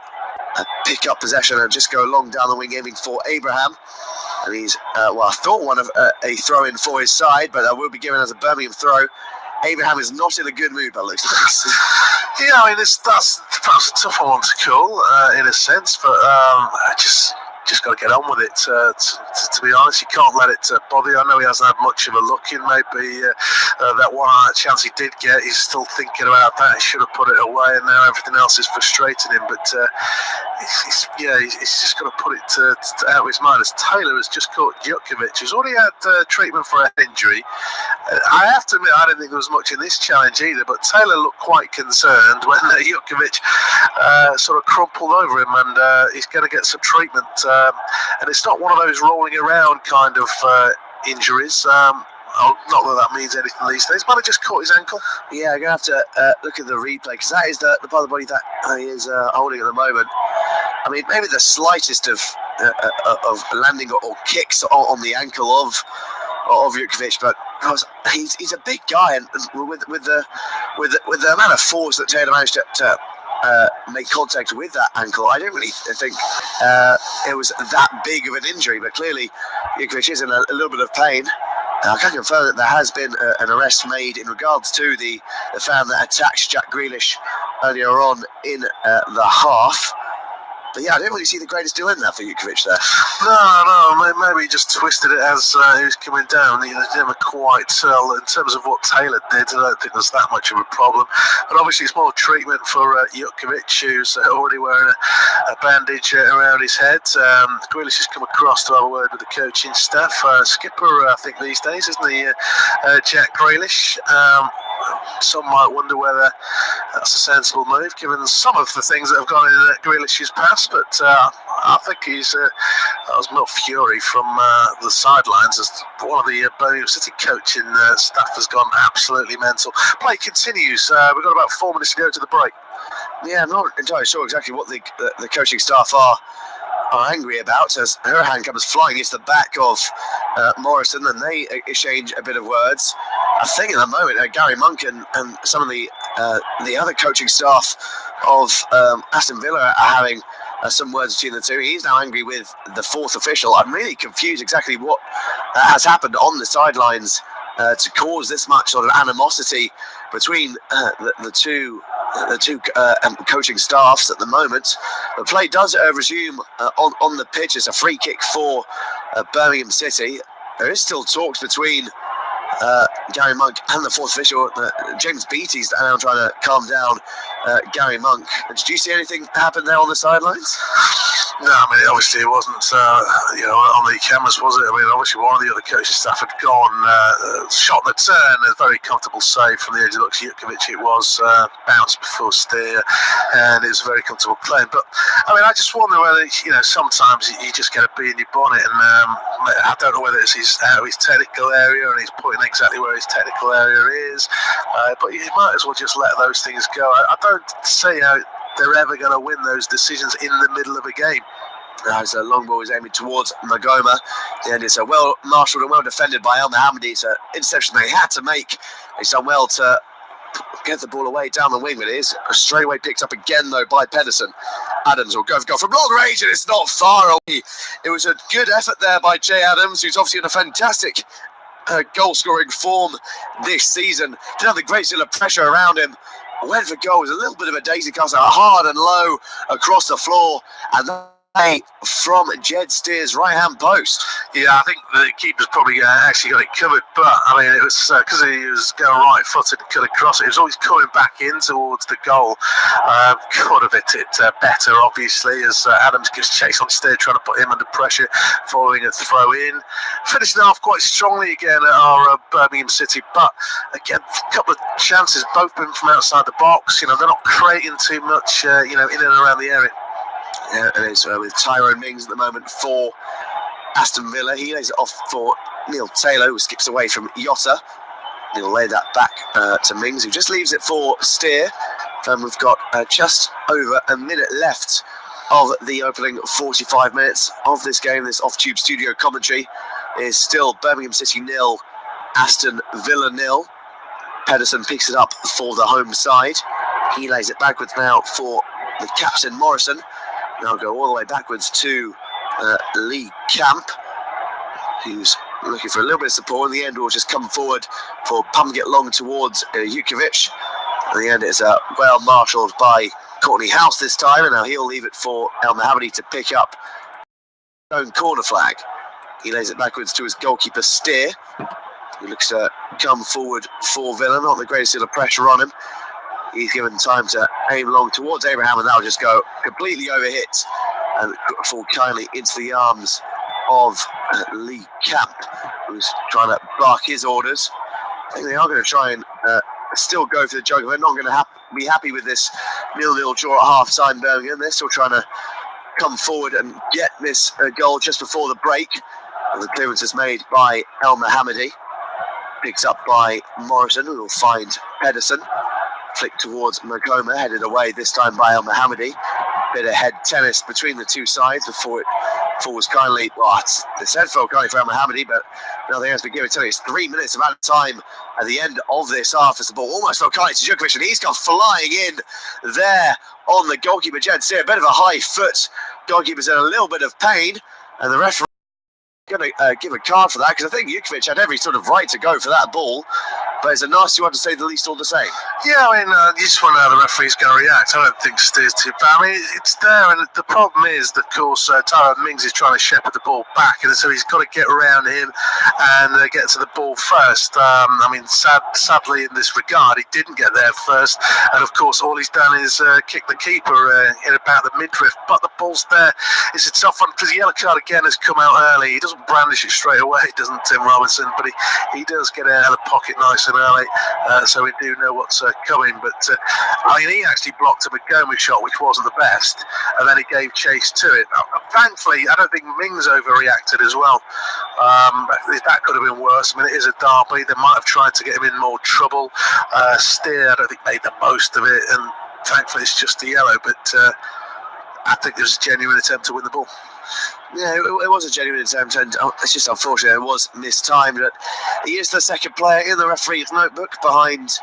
S3: pick up possession and just go long down the wing, aiming for Abraham. And he's, I thought one of a throw in for his side, but that will be given as a Birmingham throw. Abraham is not in a good mood, by the looks of this.
S2: Yeah, I mean, that's perhaps a tougher one to call in a sense, but I just got to get on with it. To be honest, you can't let it bother you. I know he hasn't had much of a look in. Maybe that one chance he did get, he's still thinking about that. He should have put it away, and now everything else is frustrating him. But he's just got to put it out of his mind. As Taylor has just caught Jutkiewicz, who's already had treatment for an injury. I have to admit, I didn't think there was much in this challenge either, but Taylor looked quite concerned when Jutkiewicz sort of crumpled over him, and he's going to get some treatment. And it's not one of those rolling around kind of injuries. Not that means anything these days, but he just caught his ankle.
S3: Yeah, I'm going to have to look at the replay, because that is the part of the body that he is holding at the moment. I mean, maybe the slightest of landing or kicks on the ankle of Jutkiewicz, but he's a big guy, and with the amount of force that Taylor managed to make contact with that ankle, I don't really think it was that big of an injury, but clearly Jutkiewicz is in a little bit of pain. I can confirm that there has been an arrest made in regards to the fan that attacked Jack Grealish earlier on in the half. But yeah, I didn't really see the greatest deal in that for Jutkiewicz there.
S2: No, maybe he just twisted it as he was coming down. You never quite tell. In terms of what Taylor did, I don't think there's that much of a problem. But obviously it's more treatment for Jutkiewicz, who's already wearing a bandage around his head. Grealish has come across to have a word with the coaching staff. Skipper, I think, these days, isn't he, Jack Grealish? Some might wonder whether that's a sensible move, given some of the things that have gone in Grealish's past. But I think that was more fury from the sidelines, as one of the Birmingham City coaching staff has gone absolutely mental. Play continues. We've got about 4 minutes to go to the break.
S3: Yeah, I'm not entirely sure exactly what the coaching staff are angry about, as Hurahan comes flying into the back of Morrison, and they exchange a bit of words. I think at the moment Gary Monk and some of the other coaching staff of Aston Villa are having some words between the two. He's now angry with the fourth official. I'm really confused exactly what has happened on the sidelines to cause this much sort of animosity between the two coaching staffs at the moment. The play does resume on the pitch. It's a free kick for Birmingham City. There is still talks between Gary Monk and the fourth official. James Beattie's now trying to calm down Gary Monk. Did you see anything happen there on the sidelines?
S2: No, I mean, obviously it wasn't, on the cameras, was it? I mean, obviously one of the other coaching staff had gone, shot the turn, a very comfortable save from the edge of Jutkiewicz. It was bounced before steer, and it was a very comfortable claim. But, I mean, I just wonder whether, sometimes you just get a bee in your bonnet, and I don't know whether it's out of his technical area, and he's putting exactly where his technical area is, but you might as well just let those things go. I don't see how they're ever going to win those decisions in the middle of a game.
S3: As a long ball is aiming towards Magoma. And it's a well marshalled and well defended by El Mohammadi. It's an interception they had to make. He's done well to get the ball away down the wing, but it is straight away picked up again though by Pedersen. Adams will go from long range, and it's not far away. It was a good effort there by Jay Adams, who's obviously in a fantastic goal scoring form this season. Didn't have the great deal of pressure around him. Went for goal. It was a little bit of a daisy cutter, hard and low across the floor, and from Jed Steer's right-hand post.
S2: Yeah, I think the keeper's probably actually got it covered, but I mean, it was because he was going right-footed and cut across it. It was always coming back in towards the goal. Could have hit it better, obviously, as Adams gives chase on Steer, trying to put him under pressure, following a throw-in. Finishing off quite strongly again at our Birmingham City, but again, a couple of chances, both been from outside the box. You know, they're not creating too much, in and around the area.
S3: Yeah, and it's with Tyrone Mings at the moment for Aston Villa. He lays it off for Neil Taylor, who skips away from Yotta. He'll lay that back to Mings, who just leaves it for Steer. And we've got just over a minute left of the opening 45 minutes of this game. This off-tube studio commentary is still Birmingham City 0, Aston Villa 0. Pedersen picks it up for the home side. He lays it backwards now for the captain Morrison. Now go all the way backwards to Lee Camp, who's looking for a little bit of support. In the end, will just come forward for Pumget long towards Jukovic. In the end, it's well marshalled by Courtney House this time, and now he'll leave it for El Mohammadi to pick up his own corner flag. He lays it backwards to his goalkeeper Steer, who looks to come forward for Villa. Not the greatest deal of pressure on him. He's given time to aim long towards Abraham, and that'll just go completely overhit and fall kindly into the arms of Lee Camp, who's trying to bark his orders. I think they are going to try and still go for the juggle. They're not going to be happy with this 0-0 draw at half-time Birmingham. They're still trying to come forward and get this goal just before the break. And the clearance is made by El Mohammadi. Picked up by Morrison, who will find Pedersen. Flick towards Magoma, headed away this time by El Mohammadi. Bit of head tennis between the two sides before it falls kindly. Well, it's head fell kindly for El Mohammadi, but nothing else to give it to. It's 3 minutes of added time at the end of this half as the ball almost fell kindly to Jukovic, and he's gone flying in there on the goalkeeper, Jed Steer. A bit of a high foot. Goalkeeper's in a little bit of pain, and the referee going to give a card for that, because I think Jukovic had every sort of right to go for that ball, but it's a nasty one to say the least all the same.
S2: Yeah, I mean, you just wonder how the referee's going to react. I don't think Steer's too bad. I mean, it's there, and the problem is that, of course, Tyrone Mings is trying to shepherd the ball back, and so he's got to get around him and get to the ball first. I mean, sadly, in this regard, he didn't get there first, and of course, all he's done is kick the keeper in about the midriff, but the ball's there. It's a tough one, because the yellow card again has come out early. He doesn't brandish it straight away, doesn't Tim Robinson, but he does get out of the pocket nice and early, so we do know what's coming. But I mean, he actually blocked a Magoma shot, which wasn't the best, and then he gave chase to it. Thankfully, I don't think Mings overreacted as well. That could have been worse. I mean, it is a derby. They might have tried to get him in more trouble. Steer, I don't think, made the most of it, and thankfully it's just a yellow, but I think it was a genuine attempt to win the ball.
S3: Yeah, it was a genuine attempt, and it's just unfortunate it was mistimed. But he is the second player in the referee's notebook behind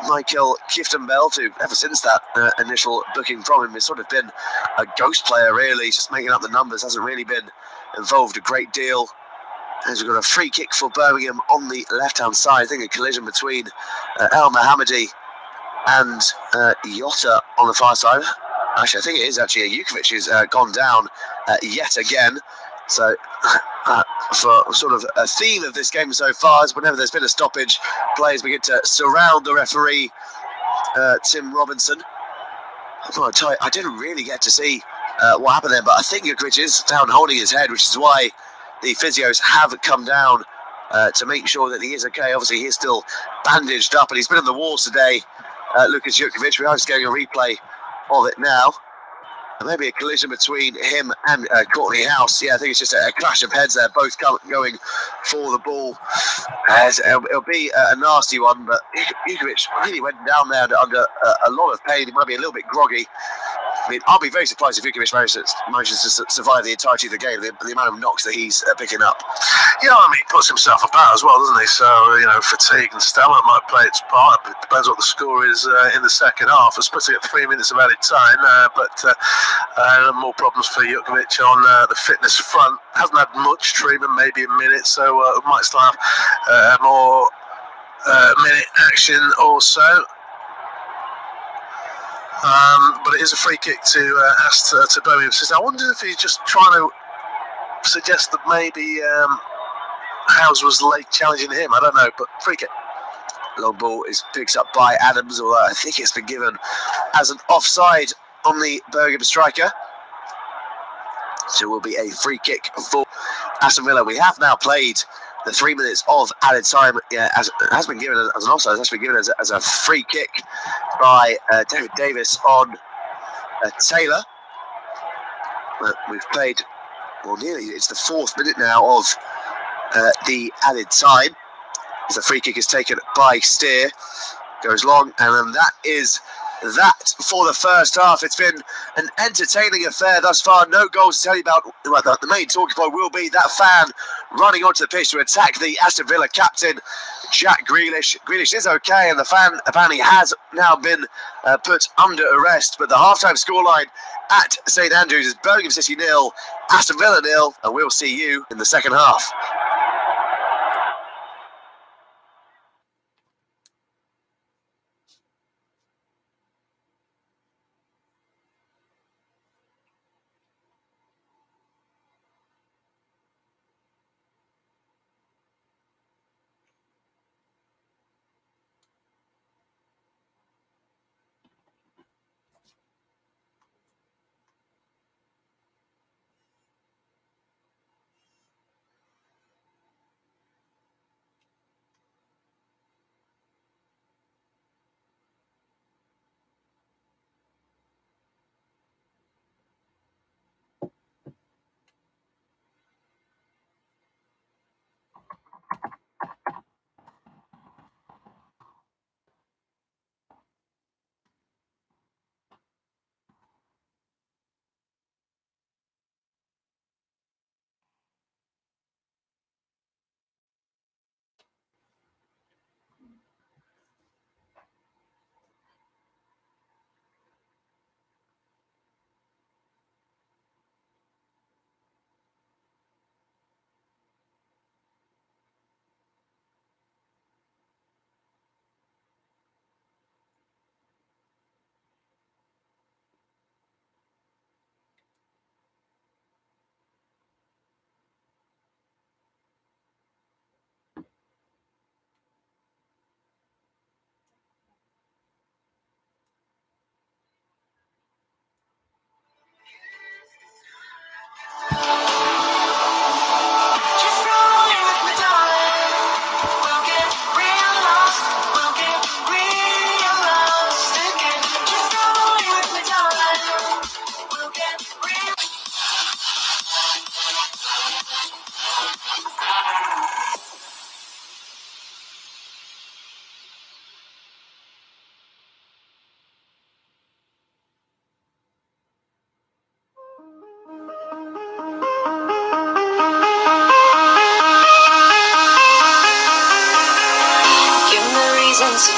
S3: Michael Kiftenbelt, who ever since that initial booking from him has sort of been a ghost player, really. He's just making up the numbers, hasn't really been involved a great deal. As we've got a free kick for Birmingham on the left-hand side. I think a collision between El Mohammadi and Yotta on the far side. Actually, I think it is actually Jukovic who's gone down yet again. So, for sort of a theme of this game so far is whenever there's been a stoppage, players begin to surround the referee, Tim Robinson. I didn't really get to see what happened there, but I think Jukovic is down holding his head, which is why the physios have come down to make sure that he is okay. Obviously, he's still bandaged up, and he's been on the walls today, Lucas Jukovic. We are just getting a replay of it now. And maybe a collision between him and Courtney House. Yeah, I think it's just a clash of heads there, both going for the ball. It'll be a nasty one, but Jukovic really went down there under a lot of pain. He might be a little bit groggy. mean, I'll be very surprised if Vukovic manages to survive the entirety of the game. The amount of knocks that he's picking up.
S2: Yeah, I mean, he puts himself about as well, doesn't he? So, fatigue and stamina might play its part. It depends what the score is in the second half. We're supposed to get 3 minutes of added time, but more problems for Vukovic on the fitness front. Hasn't had much treatment, maybe a minute, so we might still have more minute action also. But it is a free kick to Aston, to Birmingham. I wonder if he's just trying to suggest that maybe Howes was late challenging him. I don't know, but free kick.
S3: Long ball is picked up by Adams, although I think it's been given as an offside on the Birmingham striker. So it will be a free kick for Aston Villa. We have now played the 3 minutes of added time. As has been given as an offside. It's actually been given as a free kick by David Davis on Taylor. We've played, well, nearly, it's the 4th minute now of the added time. As the free kick is taken by Steer, goes long, and then that is that for the first half. It's been an entertaining affair thus far. No goals to tell you about. Well, the main talking point will be that fan running onto the pitch to attack the Aston Villa captain, Jack Grealish. Grealish is okay, and the fan apparently has now been put under arrest. But the halftime scoreline at St Andrews is Birmingham City 0, Aston Villa 0, and we'll see you in the second half.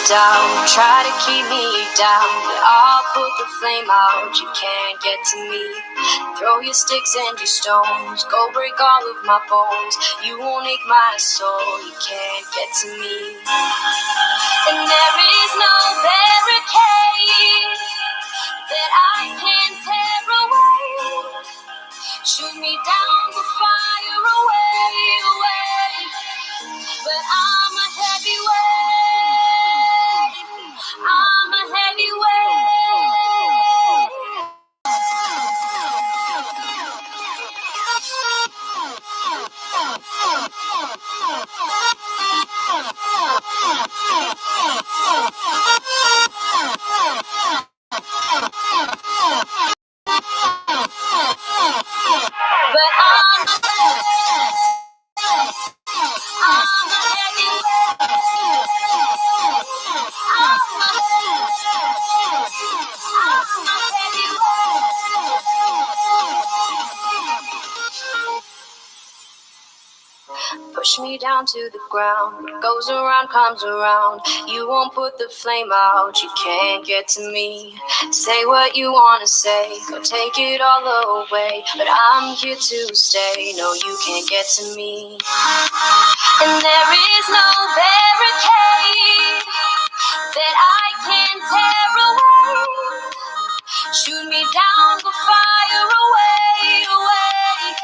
S4: Down, try to keep me down, but I'll put the flame out, you can't get to me. Throw your sticks and your stones, go break all of my bones. You won't ache my soul, you can't get to me. And there is no barricade that I can tear away. Shoot me down to fire away, away. But I'm a heavyweight. I'm a heavyweight. But I'm a heavyweight. down to the ground. What goes around comes around. You won't put the flame out, you can't get to me. Say what you wanna say, go take it all away, but I'm here to stay. No, you can't get to me. And there is no barricade that I can tear away. Shoot me down, go fire away, away.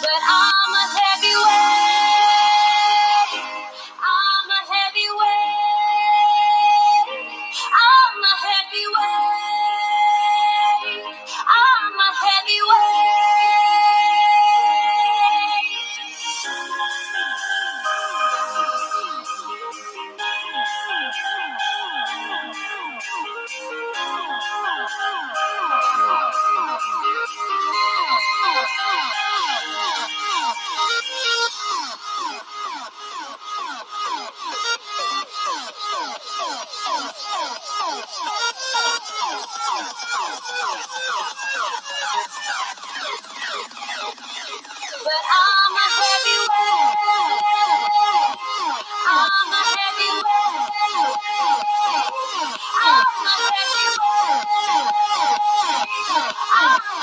S4: But I'm a heavyweight. I'm a heavyweight. I'm a heavyweight. I'm a But I'm a heavyweight. I'm a heavyweight. I'm a heavyweight. I'm a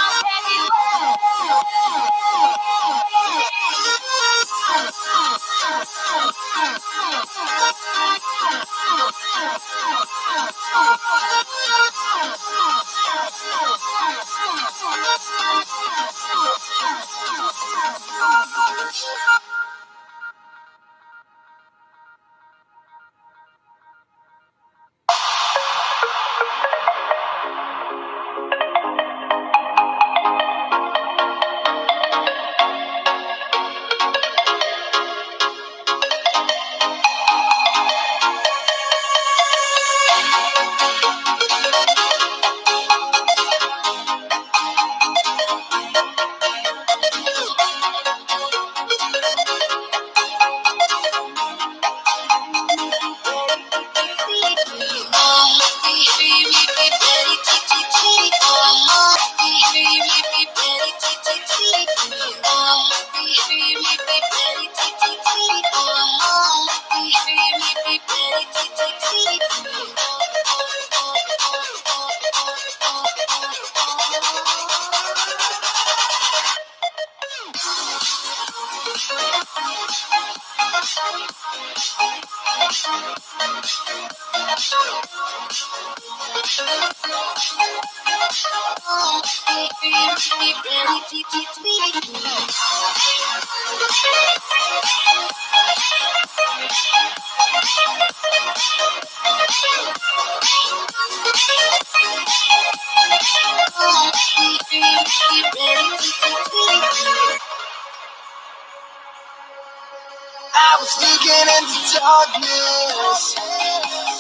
S5: I was looking into darkness,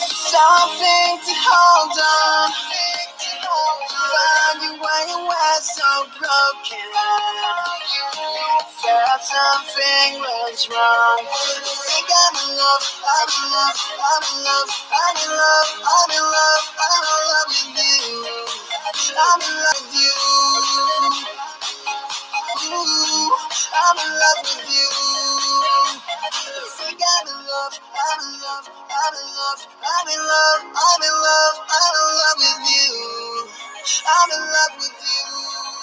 S5: something to hold on. Found you when you were so broken. Felt something was wrong. Think I'm in love, I'm in love, I'm in love, I'm in love, I'm in love, I'm in love with you. I'm in love with you. Ooh, I'm in love with you. Think I'm in love, I'm in love, I'm in love, I'm in love, I'm in love, I'm in love with you. I'm in love with you.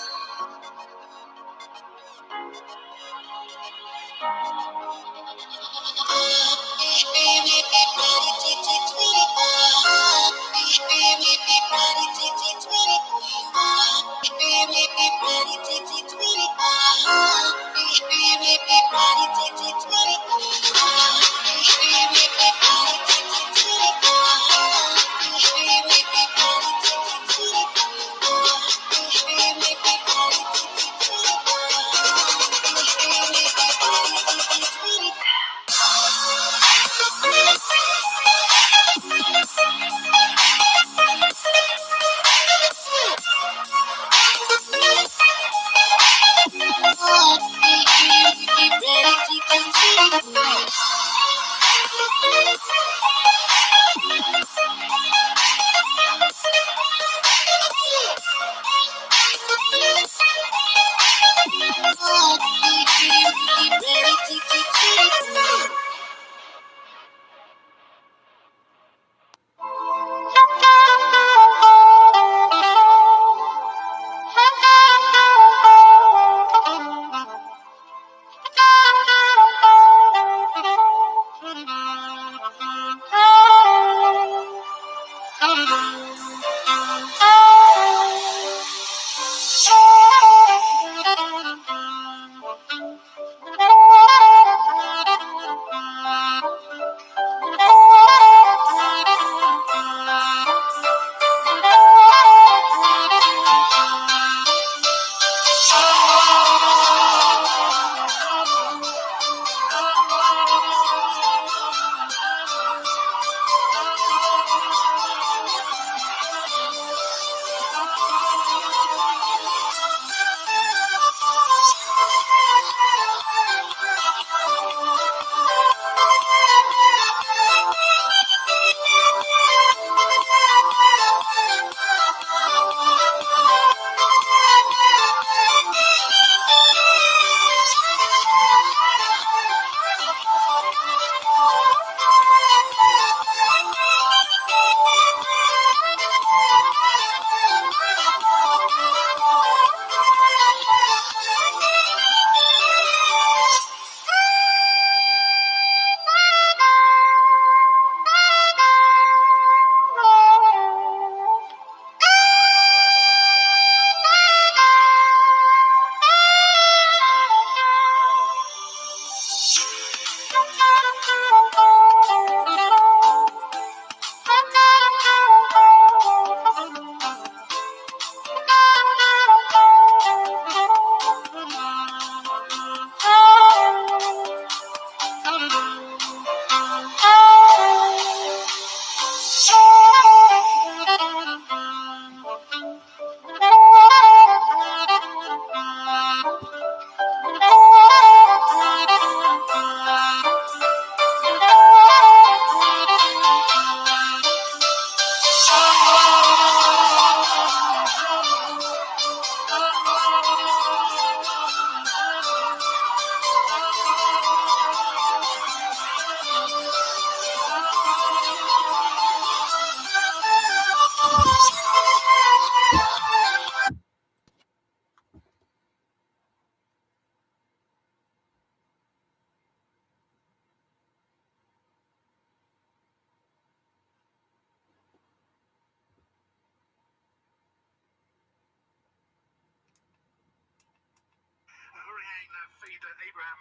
S2: Abraham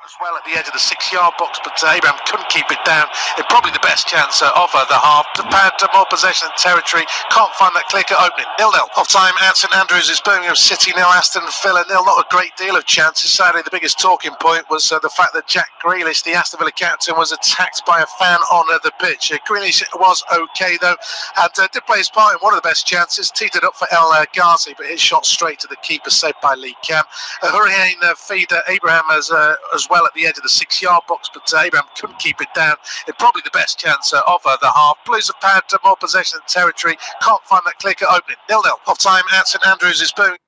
S2: as well at the edge of the 6-yard box, but Abraham couldn't keep it down. It's probably the best chance of the half. Had more possession and territory, can't find that clear-cut opening. 0-0. Off-time at St Andrews is Birmingham City 0, Aston Villa 0. Not a great deal of chances. Sadly, the biggest talking point was the fact that Jack Grealish, the Aston Villa captain, was attacked by a fan on the pitch. Grealish was okay though, and did play his part in one of the best chances. Teed it up for El Ghazi, but his shot straight to the keeper, saved by Lee Cam. Hurricane feed Abraham as well at the edge of the 6-yard box, but Abraham couldn't keep it down. It's probably the best chance of the half. Blues have had more possession and territory, can't find that clear-cut opening. 0-0. Off-time at St Andrews is Birmingham.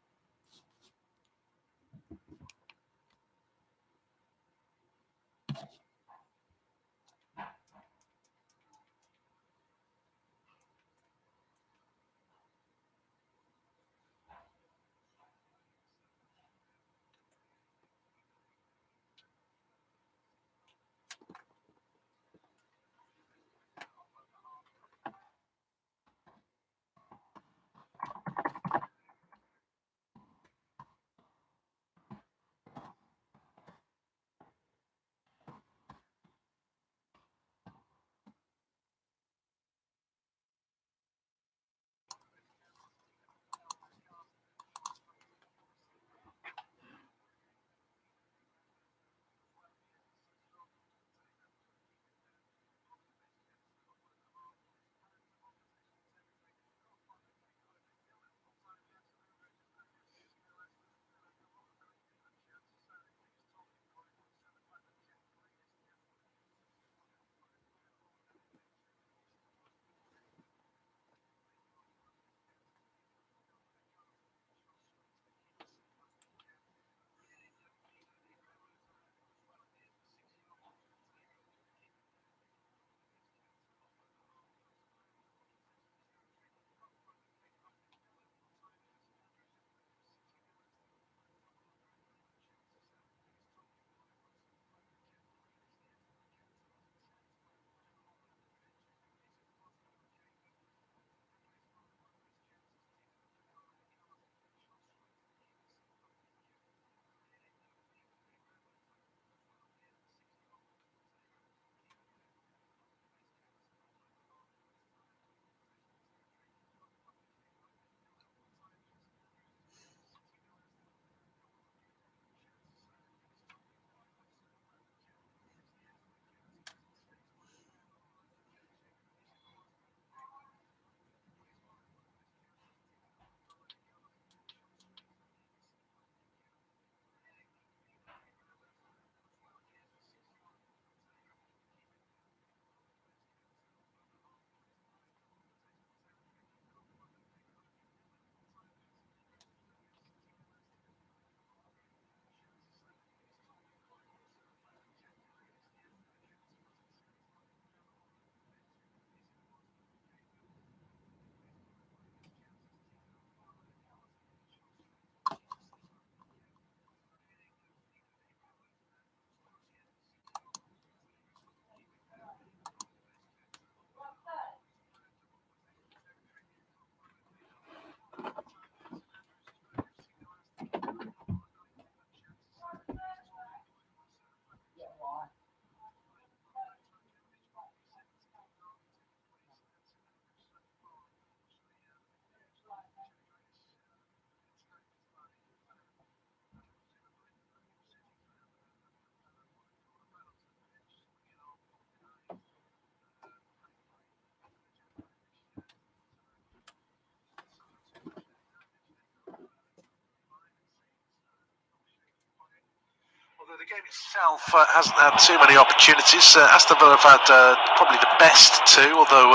S2: The game itself hasn't had too many opportunities. Aston Villa have had probably the best two, although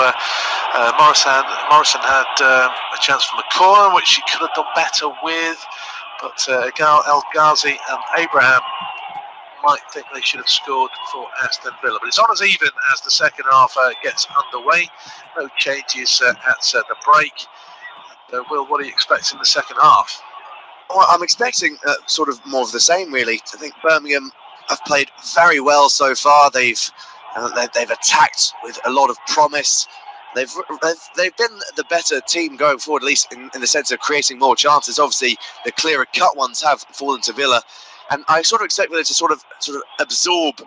S2: Morrison had a chance from a corner, which he could have done better with. But El Ghazi and Abraham might think they should have scored for Aston Villa. But it's on as even as the second half gets underway. No changes at the break. Will, what do you expect in the second half?
S3: Well, I'm expecting sort of more of the same, really. I think Birmingham have played very well so far. They've attacked with a lot of promise. They've been the better team going forward, at least in the sense of creating more chances. Obviously, the clearer cut ones have fallen to Villa. and I sort of expect them to sort of absorb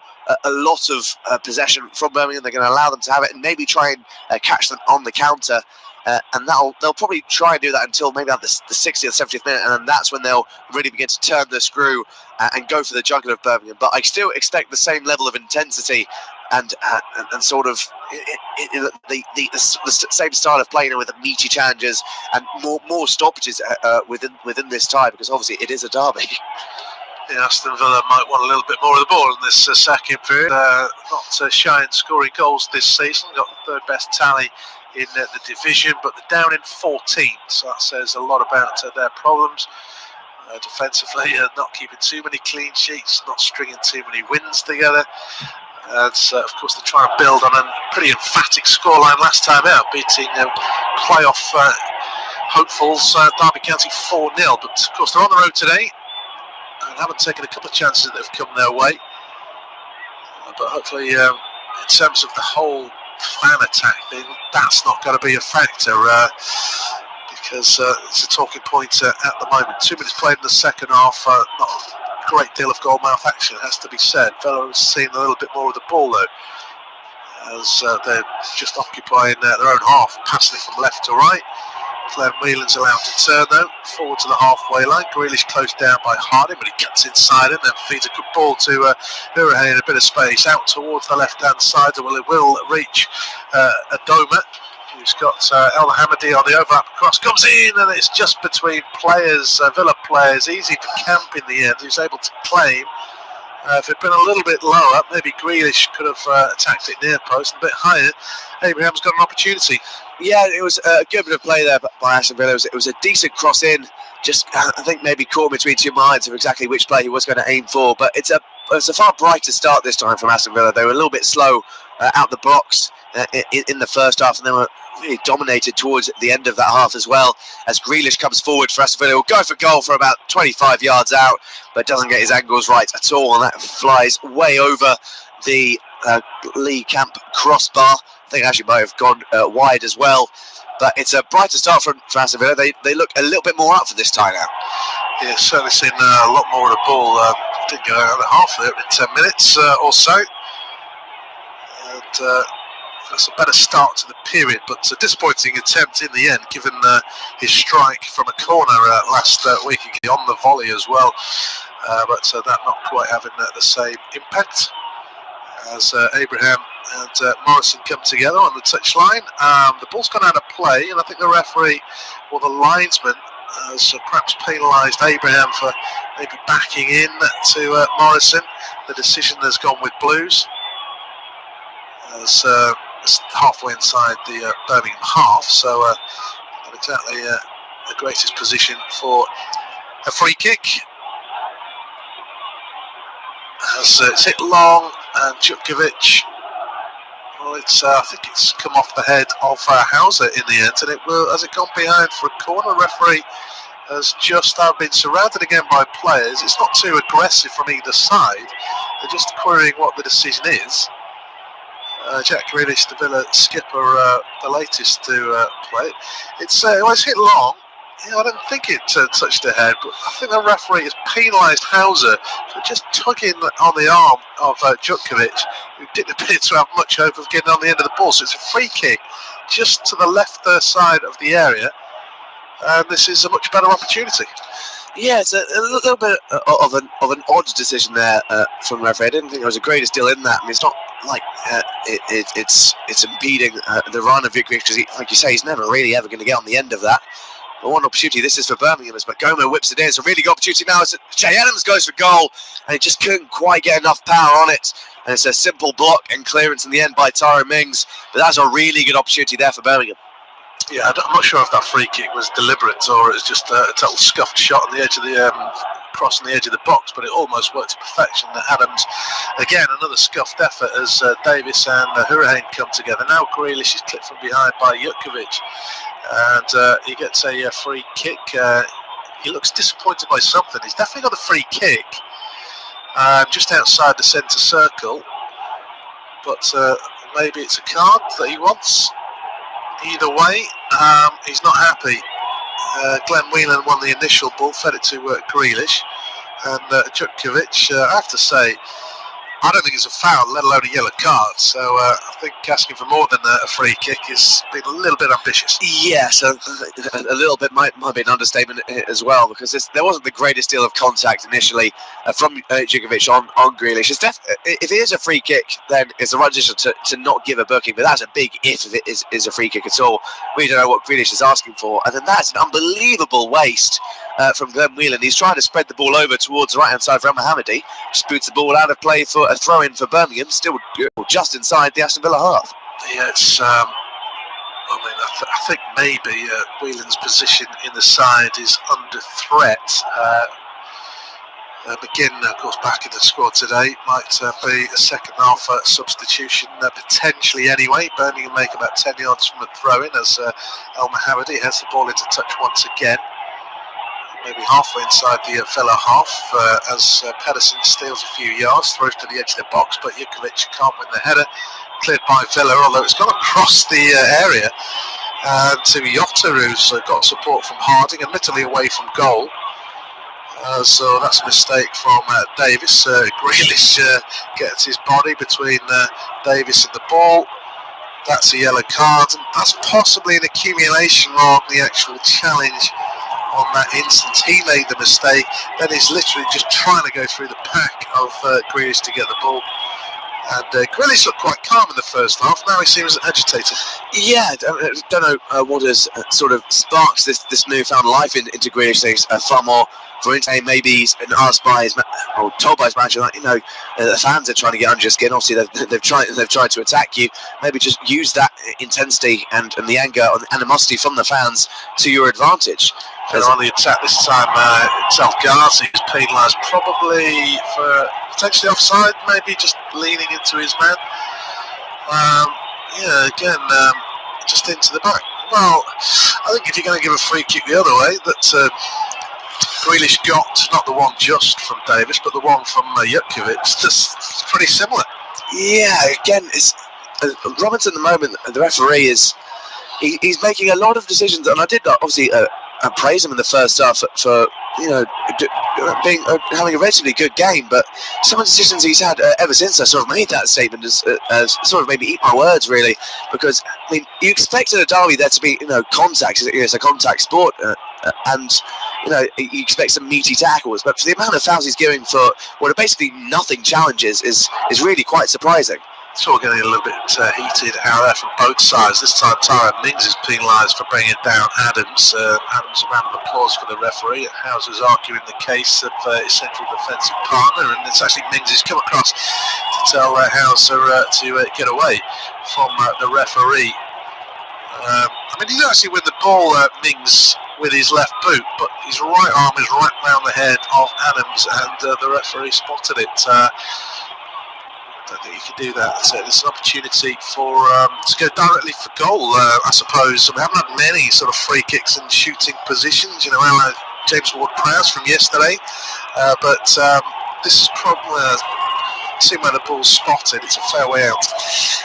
S3: a lot of possession from Birmingham. They're going to allow them to have it and maybe try and catch them on the counter. And they'll probably try and do that until maybe at the 60th, 70th minute, and then that's when they'll really begin to turn the screw and go for the jugular of Birmingham. But I still expect the same level of intensity and sort of the same style of playing with the meaty challenges and more stoppages within this tie, because obviously it is a derby.
S2: Yeah, Aston Villa might want a little bit more of the ball in this second period. Not shy in scoring goals this season. Got the third best tally in the division, but they're down in 14, so that says a lot about their problems. Defensively, not keeping too many clean sheets, not stringing too many wins together. And of course, they're trying to build on a pretty emphatic scoreline last time out, beating playoff hopefuls Derby County 4-0. But of course, they're on the road today and haven't taken a couple of chances that have come their way. But hopefully, in terms of the whole fan attack thing, that's not going to be a factor because it's a talking point at the moment. 2 minutes played in the second half, not a great deal of goal-mouth action, has to be said. Villa has seen a little bit more of the ball though, as they're just occupying their own half, passing it from left to right. Glenn Whelan's allowed to turn though, forward to the halfway line. Grealish closed down by Harding, but he cuts inside him, then feeds a good ball to Hurahan in a bit of space, out towards the left-hand side. Well, it will reach Adoma, who's got El Hamadi on the overlap across, comes in, and it's just between players, Villa players, easy to camp in the end, who's able to claim. If it had been a little bit lower, maybe Grealish could have attacked it near post, and a bit higher. Abraham's got an opportunity.
S3: Yeah, it was a good bit of play there by Aston Villa. It was a decent cross in, just I think maybe caught between two minds of exactly which play he was going to aim for. But it's a far brighter start this time from Aston Villa. They were a little bit slow out the blocks in the first half, and they were really dominated towards the end of that half as well. As Grealish comes forward for Aston Villa, will go for goal from about 25 yards out, but doesn't get his angles right at all, and that flies way over the Lee Camp crossbar. I think it actually might have gone wide as well. But it's a brighter start from Aston Villa. They look a little bit more up for this tie now.
S2: Yeah, certainly seen a lot more of the ball. Didn't go out of the half there in 10 minutes or so. And that's a better start to the period, but a disappointing attempt in the end, given his strike from a corner last week on the volley as well. But that not quite having the same impact as Abraham and Morrison come together on the touchline. The ball's gone out of play, and I think the referee or the linesman has perhaps penalised Abraham for maybe backing in to Morrison. The decision has gone with Blues. As it's halfway inside the Birmingham half, so not exactly the greatest position for a free kick. As it's hit long, and Jutkovic, well, I think it's come off the head of Hauser in the end, and has it gone behind for a corner? Referee has just been surrounded again by players. It's not too aggressive from either side. They're just querying what the decision is. Jack Grealish, the Villa skipper, the latest to play. It's hit long. I don't think it touched the head, but I think the referee has penalised Hauser for just tugging on the arm of Jutkovic, who didn't appear to have much hope of getting on the end of the ball. So it's a free kick just to the left side of the area, and this is a much better opportunity.
S3: Yeah, it's a little bit of an odd decision there from the referee. I didn't think there was the greatest deal in that. I mean, it's not like it's impeding the run of Jutkovic, because, like you say, he's never really ever going to get on the end of that. But one opportunity this is for Birmingham, as Magoma whips it in. It's a really good opportunity now. Jay Adams goes for goal, and he just couldn't quite get enough power on it. And it's a simple block and clearance in the end by Tyrone Mings. But that's a really good opportunity there for Birmingham.
S2: Yeah, I'm not sure if that free kick was deliberate or it was just a total scuffed shot on the edge of the crossing the edge of the box, but it almost worked to perfection. Adams, again, another scuffed effort as Davis and Hurahan come together. Now Grealish is clipped from behind by Jutkovic, and he gets a free kick. He looks disappointed by something. He's definitely got the free kick just outside the centre circle, but maybe it's a card that he wants. Either way, he's not happy. Glenn Whelan won the initial ball, fed it to Grealish. And Djukovic, I have to say, I don't think it's a foul, let alone a yellow card. So I think asking for more than a free kick is being a little bit ambitious.
S3: Yes, a little bit might be an understatement as well, because there wasn't the greatest deal of contact initially from Djukovic on Grealish. If it is a free kick, then it's the right decision to not give a booking, but that's a big if it is a free kick at all. We don't know what Grealish is asking for, and then that's an unbelievable waste from Glenn Whelan. He's trying to spread the ball over towards the right-hand side for El Mohammadi, just boots the ball out of play for a throw-in for Birmingham, still just inside the Aston Villa half.
S2: Yeah, it's... I think maybe Whelan's position in the side is under threat. McGinn, of course, back in the squad today, might be a second half substitution, potentially anyway. Birmingham make about 10 yards from a throw-in as El Mohammadi has the ball into touch once again. Maybe halfway inside the Villa half as Pedersen steals a few yards, throws to the edge of the box, but Djukovic can't win the header. Cleared by Villa, although it's gone across the area to Jota, who's got support from Harding, admittedly away from goal. So that's a mistake from Davis. Grealish gets his body between Davis and the ball. That's a yellow card, and that's possibly an accumulation rather than the actual challenge on that instance. He made the mistake, then he's literally just trying to go through the pack of Grealish to get the ball. And Grealish looked quite calm in the first half. Now he seems agitated. Yeah, I don't know what has sort of sparked this newfound life into Grealish. Things far more. For instance, maybe he's been asked by or told by his manager that the fans are trying to get under your skin. Obviously, they've tried to attack you. Maybe just use that intensity and the anger and the animosity from the fans to your advantage. They're on the attack this time. It's El Ghazi who's penalised, probably for potentially offside, maybe just leaning into his man. Just into the back. Well, I think if you're going to give a free kick the other way, that Grealish got, not the one just from Davis, but the one from Djukovic, it's pretty similar.
S3: Yeah, again, it's Robinson at the moment, the referee, he's making a lot of decisions, and I did obviously praise him in the first half for having a relatively good game, but some of the decisions he's had ever since I sort of made that statement has sort of made me eat my words, really, because I mean, you expect in a derby there to be contact. It's a contact sport, and you expect some meaty tackles, but for the amount of fouls he's giving for what are basically nothing challenges is really quite surprising.
S2: It's all getting a little bit heated out there from both sides. This time Tyrone Mings is penalised for bringing down Adams. Adams, a round of applause for the referee. Houser's arguing the case of his central defensive partner, and it's actually Mings who's come across to tell Houser to get away from the referee. He didn't actually win the ball, Mings, with his left boot, but his right arm is right round the head of Adams, and the referee spotted it. I don't think you can do that. So there's an opportunity for to go directly for goal, I suppose. We haven't had many sort of free kicks and shooting positions. James Ward-Prowse from yesterday, but this is probably seeing where the ball's spotted. It's a fair way out.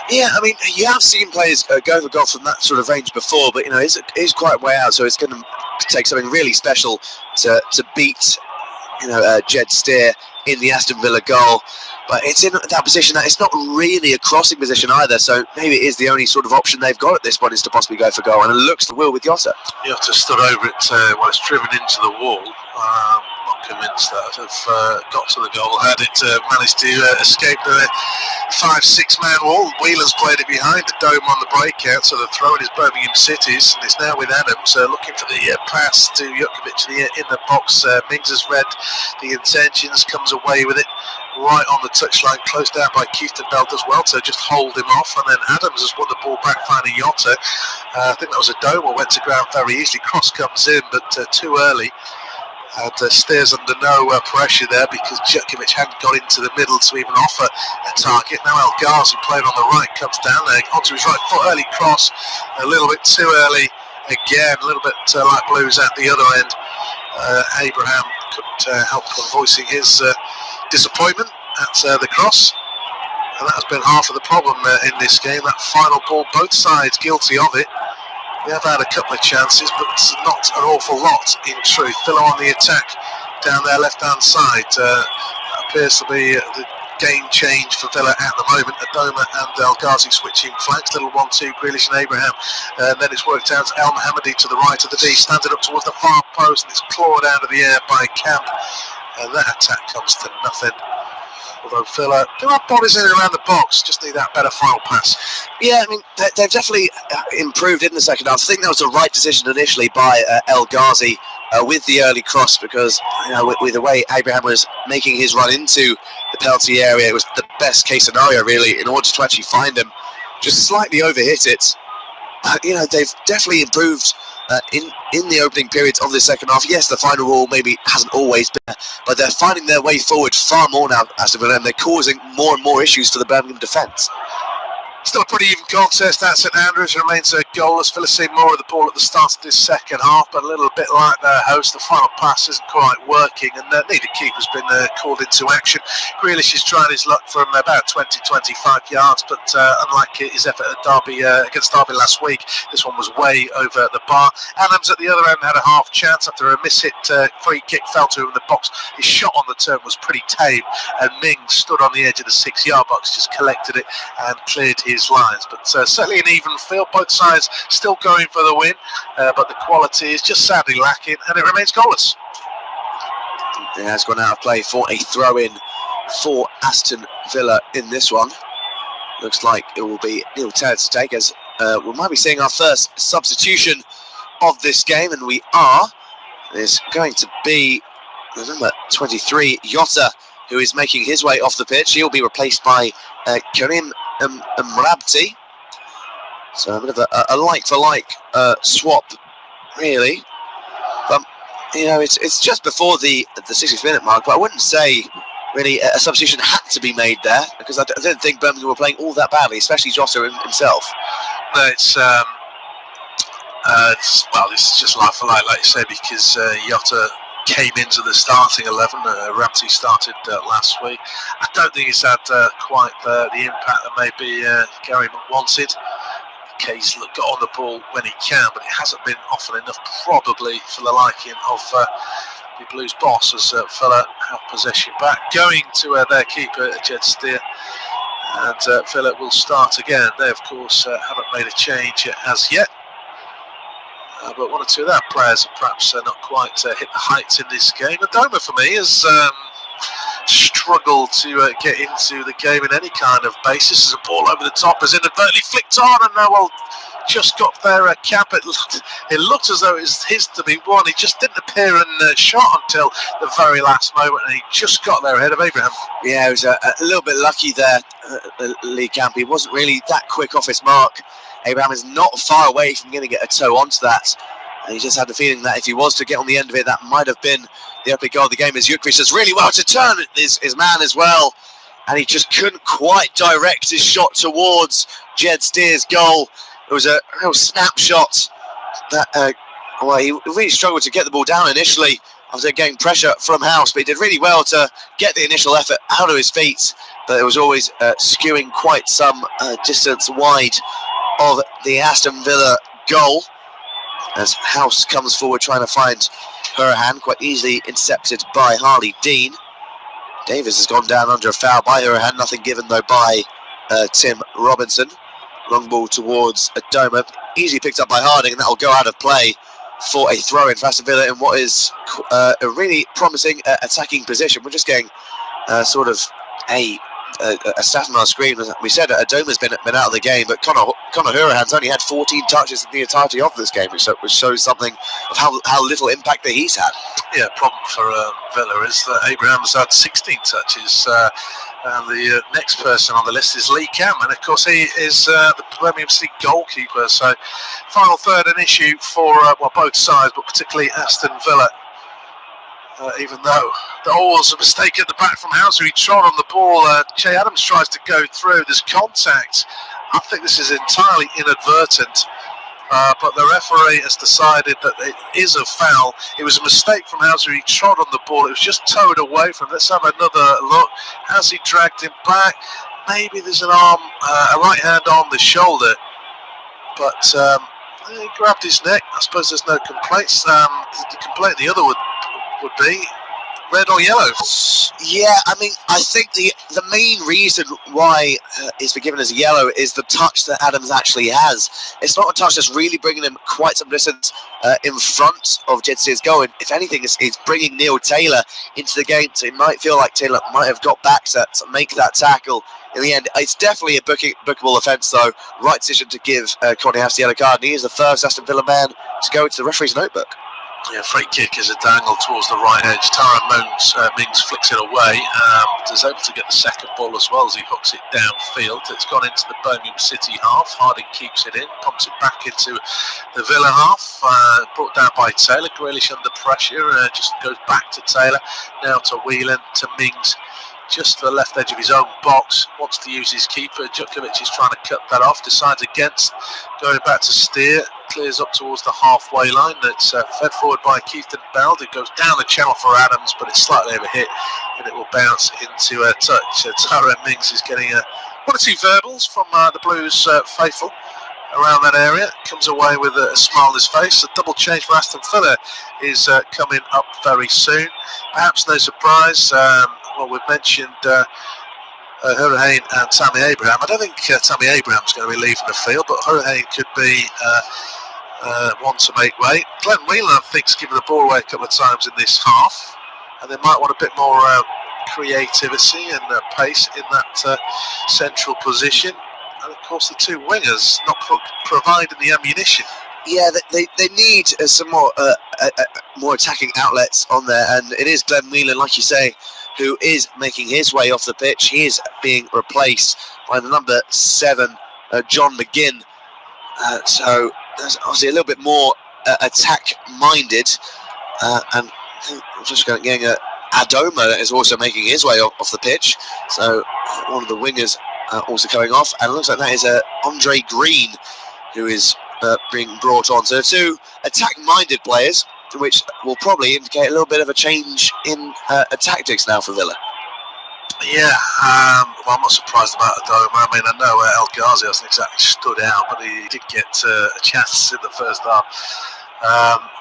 S3: Yeah, I mean, you have seen players go for goal from that sort of range before, but it's quite way out. So it's going to take something really special to beat Jed Steer in the Aston Villa goal. But it's in that position that it's not really a crossing position either, so maybe it is the only sort of option they've got at this point is to possibly go for goal, and it looks the will with Jota.
S2: Jota stood over it when it's driven into the wall. Not convinced that have got to the goal. Had it managed to escape the 5-6 man wall. Wheeler's played it behind the dome on the breakout, so the throw-in is Birmingham City's, and it's now with Adams looking for the pass to Djukovic in the box. Mings has read the intentions, comes away with it right on the touchline, closed down by Keith Belt as well, so just hold him off, and then Adams has won the ball back, finding Jota. I think that was a Doma, went to ground very easily. Cross comes in, but too early. And Steers under no pressure there because Djukovic hadn't got into the middle to even offer a target. Now El Ghazi playing on the right comes down there onto his right foot, early cross, a little bit too early again, a little bit like Blues at the other end. Abraham couldn't help voicing his disappointment at the cross, and that has been half of the problem in this game. That final ball, both sides guilty of it. We have had a couple of chances, but not an awful lot in truth. Villa on the attack down their left-hand side. Appears to be the game change for Villa at the moment. Adoma and El Ghazi switching flanks. Little 1-2, Grealish and Abraham. And then it's worked out to El Mohammadi to the right of the D, standing up towards the far post, and it's clawed out of the air by Camp. And that attack comes to nothing. Although Villa do have bodies in and around the box, just need that better final pass.
S3: Yeah, I mean, they've definitely improved in the second half. I think that was the right decision initially by El Ghazi with the early cross, because with the way Abraham was making his run into the penalty area, it was the best case scenario really in order to actually find him. Just slightly overhit it. They've definitely improved in the opening periods of the second half. Yes, the final ball maybe hasn't always been there, but they're finding their way forward far more now, Aston Villa, and they're causing more and more issues for the Birmingham defence.
S2: Still a pretty even contest at St Andrews. Remains goalless. Villa see more of the ball at the start of this second half, but a little bit like their host, the final pass isn't quite working, and neither keeper's been called into action. Grealish is trying his luck from about 20-25 yards, but unlike his effort at Derby against Derby last week, this one was way over the bar. Adams at the other end had a half chance after a miss-hit free kick fell to him in the box. His shot on the turn was pretty tame, and Mings stood on the edge of the 6-yard box, just collected it and cleared his lines. But certainly an even field, both sides still going for the win, but the quality is just sadly lacking, and it remains goalless.
S3: It has gone out of play for a throw-in for Aston Villa in this one. Looks like it will be Neil Taylor to take, as we might be seeing our first substitution of this game, and we are. It's going to be number 23, Jota, who is making his way off the pitch. He'll be replaced by Karim Mrabti. So a bit of a like-for-like swap, really. But it's just before the 60th minute mark. But I wouldn't say really a substitution had to be made there, because I don't think Birmingham were playing all that badly, especially Jota himself.
S2: No, it's this is just like-for-like, like you say, because Jota came into the starting 11. Ramsey started last week. I don't think he's had quite the impact that maybe Gary wanted. Case got on the ball when he can, but it hasn't been often enough, probably for the liking of the Blues boss, as Villa have possession back, going to their keeper Jed Steer, and Villa will start again. They of course haven't made a change as yet. But one or two of their players have perhaps not quite hit the heights in this game. Adoma, for me, has struggled to get into the game in any kind of basis. As a ball over the top is inadvertently flicked on, and just got their cap. It looked as though it was his to be won. He just didn't appear and shot until the very last moment, and he just got there ahead of Abraham.
S3: Yeah, he was a little bit lucky there, Lee Camp. He wasn't really that quick off his mark. Abraham is not far away from going to get a toe onto that. And he just had the feeling that if he was to get on the end of it, that might have been the opening goal of the game, as Jukvich does really well to turn his man as well. And he just couldn't quite direct his shot towards Jed Steer's goal. It was a real snapshot that he really struggled to get the ball down initially after getting pressure from House, but he did really well to get the initial effort out of his feet. But it was always skewing quite some distance wide of the Aston Villa goal, as House comes forward trying to find Hurahan, quite easily intercepted by Harley Dean. Davis has gone down under a foul by Hurahan, nothing given though by Tim Robinson. Long ball towards Adoma, easily picked up by Harding, and that will go out of play for a throw-in for Aston Villa in what is a really promising attacking position. We're just getting sort of a stat on our screen. We said Adoma's been out of the game, but Conor Hurahan's only had 14 touches in the entirety of this game, which shows something of how little impact that he's had.
S2: Yeah, problem for Villa is that Abraham's had 16 touches, and the next person on the list is Lee Cam, and of course he is the Birmingham City goalkeeper. So final third an issue for both sides, but particularly Aston Villa. Even though there was a mistake at the back from Hauser, he trod on the ball. Che Adams tries to go through. There's contact. I think this is entirely inadvertent, but the referee has decided that it is a foul. It was a mistake from Hauser. He trod on the ball. It was just towed away from him. Let's have another look. Has he dragged him back? Maybe there's an arm, a right hand on the shoulder, but he grabbed his neck. I suppose there's no complaints. The complaint the other would be red or yellow?
S3: Yeah, I mean, I think the main reason why it's been given as a yellow is the touch that Adams actually has. It's not a touch that's really bringing him quite some distance in front of Jedse's goal. And if anything, it's bringing Neil Taylor into the game. So it might feel like Taylor might have got back to make that tackle in the end. It's definitely a bookable offence, though. Right decision to give Connie House the yellow card. And he is the first Aston Villa man to go into the referee's notebook.
S2: Yeah, free kick is a dangle towards the right edge. Tyrone Mings flicks it away. Is able to get the second ball as well as he hooks it downfield. It's gone into the Birmingham City half. Harding keeps it in, pumps it back into the Villa half. Brought down by Taylor. Grealish under pressure. Just goes back to Taylor. Now to Whelan, to Mings. Just to the left edge of his own box. Wants to use his keeper. Djukovic is trying to cut that off. Decides against going back to steer. Clears up towards the halfway line. That's fed forward by Keith and Beld. It goes down the channel for Adams, but it's slightly overhit and it will bounce into a touch. Tyrone Mings is getting one or two verbals from the Blues faithful around that area. Comes away with a smile on his face. A double change for Aston Villa is coming up very soon. Perhaps no surprise. Well, we've mentioned Hurricane and Tammy Abraham. I don't think Tammy Abraham's going to be leaving the field, but Hurricane could be one to make way. Glenn Whelan, I think, has given the ball away a couple of times in this half, and they might want a bit more creativity and pace in that central position. And of course, the two wingers not providing the ammunition.
S3: Yeah, they need some more attacking outlets on there, and it is Glenn Whelan, like you say, who is making his way off the pitch. He is being replaced by the number 7, John McGinn. So there's obviously a little bit more attack-minded, and I'm just getting Adoma that is also making his way off the pitch. So one of the wingers also coming off, and it looks like that is Andre Green who is being brought on. So two attack-minded players, which will probably indicate a little bit of a change in tactics now for Villa.
S2: Yeah, well, I'm not surprised about Adoma. I mean, I know El Ghazi hasn't exactly stood out, but he did get a chance in the first half.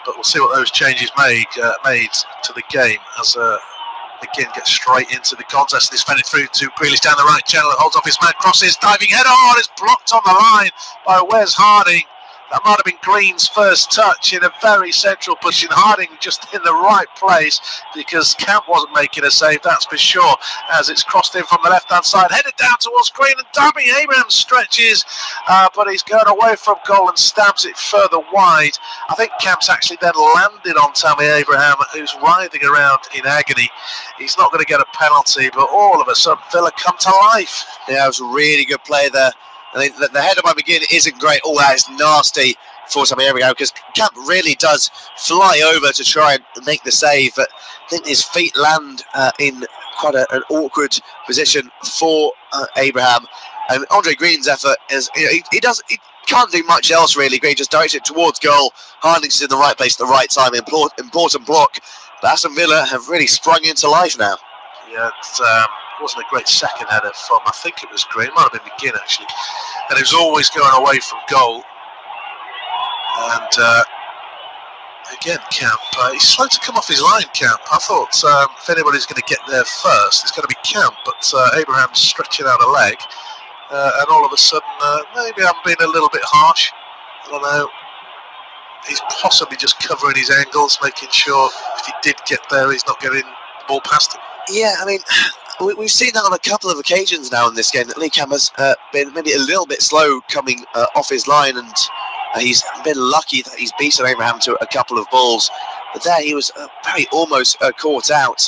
S2: But we'll see what those changes made to the game as McGinn gets straight into the contest. He's fed it through to Grealish down the right channel and holds off his man, crosses, diving header. Oh, it's blocked on the line by Wes Harding. That might have been Green's first touch in a very central position. Harding just in the right place because Camp wasn't making a save, that's for sure, as it's crossed in from the left-hand side, headed down towards Green, and Tammy Abraham stretches, but he's going away from goal and stabs it further wide. I think Camp's actually then landed on Tammy Abraham, who's writhing around in agony. He's not going to get a penalty, but all of a sudden Villa come to life.
S3: Yeah, it was a really good play there. I think the header by McGinn isn't great. Oh, that is nasty for Tammy Abraham because Camp really does fly over to try and make the save, but I think his feet land in quite an awkward position for Abraham. And Andre Green's effort is, he can't do much else really. Green just directs it towards goal. Harding's in the right place at the right time. Important block. But Aston Villa have really sprung into life now.
S2: Yeah, it wasn't a great second header from, I think it was Green, it might have been McGinn actually, and it was always going away from goal. And again, Camp, he's slow to come off his line, Camp. I thought if anybody's going to get there first, it's going to be Camp, but Abraham's stretching out a leg, and all of a sudden, maybe I'm being a little bit harsh, I don't know. He's possibly just covering his angles, making sure if he did get there, he's not getting the ball past him.
S3: Yeah, I mean, we've seen that on a couple of occasions now in this game, that Lee Camp has been maybe a little bit slow coming off his line, and he's been lucky that he's beaten Abraham to a couple of balls. But there he was very almost caught out.